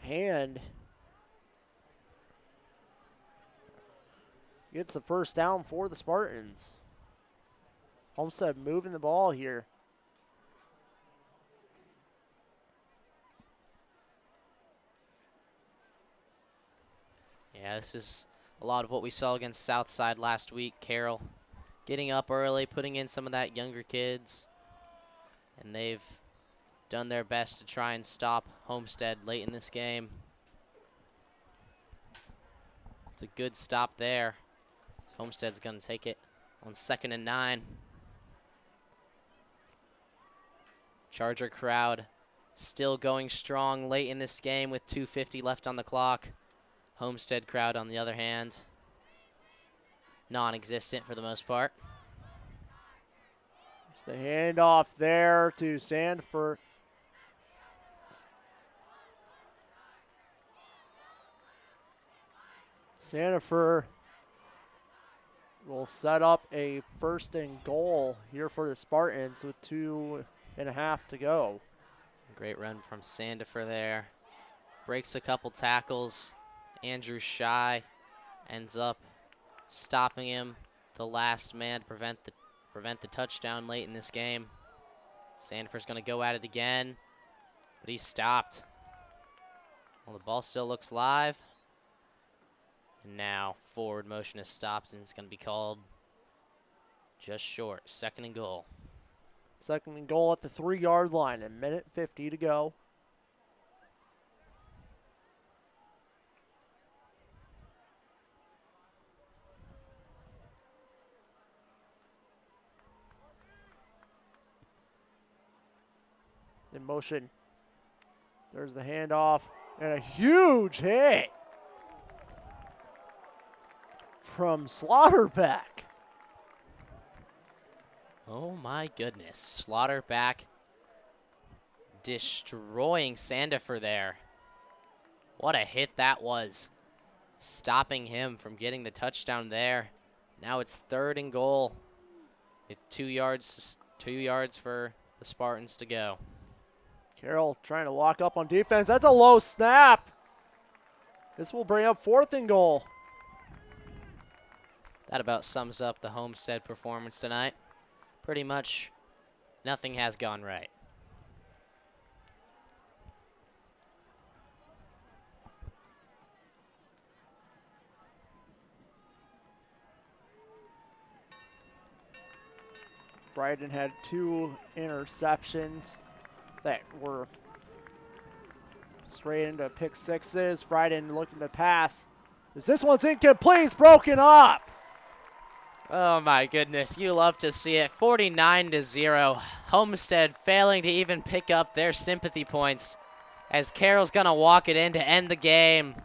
Hand. Gets the first down for the Spartans. Homestead moving the ball here. Yeah, this is a lot of what we saw against Southside last week. Carroll getting up early, putting in some of that younger kids. And they've done their best to try and stop Homestead late in this game. It's a good stop there. Homestead's going to take it on 2nd and 9. Charger crowd still going strong late in this game with 2:50 left on the clock. Homestead crowd, on the other hand, non-existent for the most part. It's the handoff there to Sanford. Sanford will set up a 1st and goal here for the Spartans with 2.5 to go. Great run from Sandifer there. Breaks a couple tackles. Andrew Shy ends up stopping him, the last man to prevent the touchdown late in this game. Sandifer's going to go at it again, but he's stopped. Well, the ball still looks live. And now forward motion is stopped, and it's going to be called just short. 2nd and goal. 2nd and goal at the 3-yard line. 1:50 to go. In motion. There's the handoff. And a huge hit from Slaughterback. Oh my goodness. Slaughterback destroying Sandifer there. What a hit that was. Stopping him from getting the touchdown there. Now it's 3rd and goal with 2 yards for the Spartans to go. Carroll trying to lock up on defense. That's a low snap. This will bring up 4th and goal. That about sums up the Homestead performance tonight. Pretty much nothing has gone right. Frieden had 2 interceptions that were straight into pick sixes. Frieden looking to pass. This one's incomplete. It's broken up. Oh my goodness, you love to see it. 49-0. Homestead failing to even pick up their sympathy points as Carroll's gonna walk it in to end the game.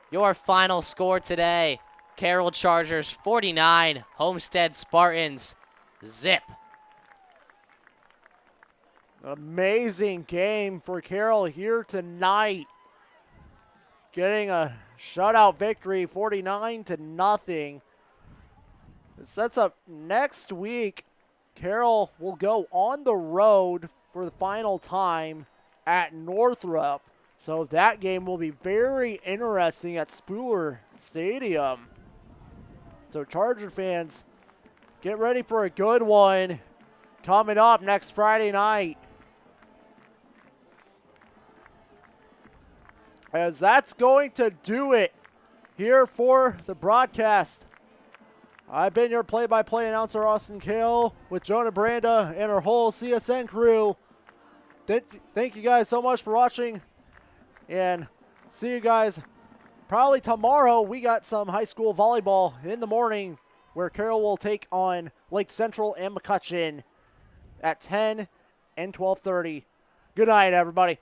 Your final score today, Carroll Chargers 49, Homestead Spartans zip. Amazing game for Carroll here tonight. Getting a shutout victory, 49-0. It sets up next week. Carroll will go on the road for the final time at Northrop. So that game will be very interesting at Spooler Stadium. So Charger fans, get ready for a good one coming up next Friday night. As that's going to do it here for the broadcast. I've been your play-by-play announcer, Austin Kale, with Jonah Branda and our whole CSN crew. Thank you guys so much for watching, and see you guys probably tomorrow. We got some high school volleyball in the morning where Carroll will take on Lake Central and McCutcheon at 10 and 12:30. Good night, everybody.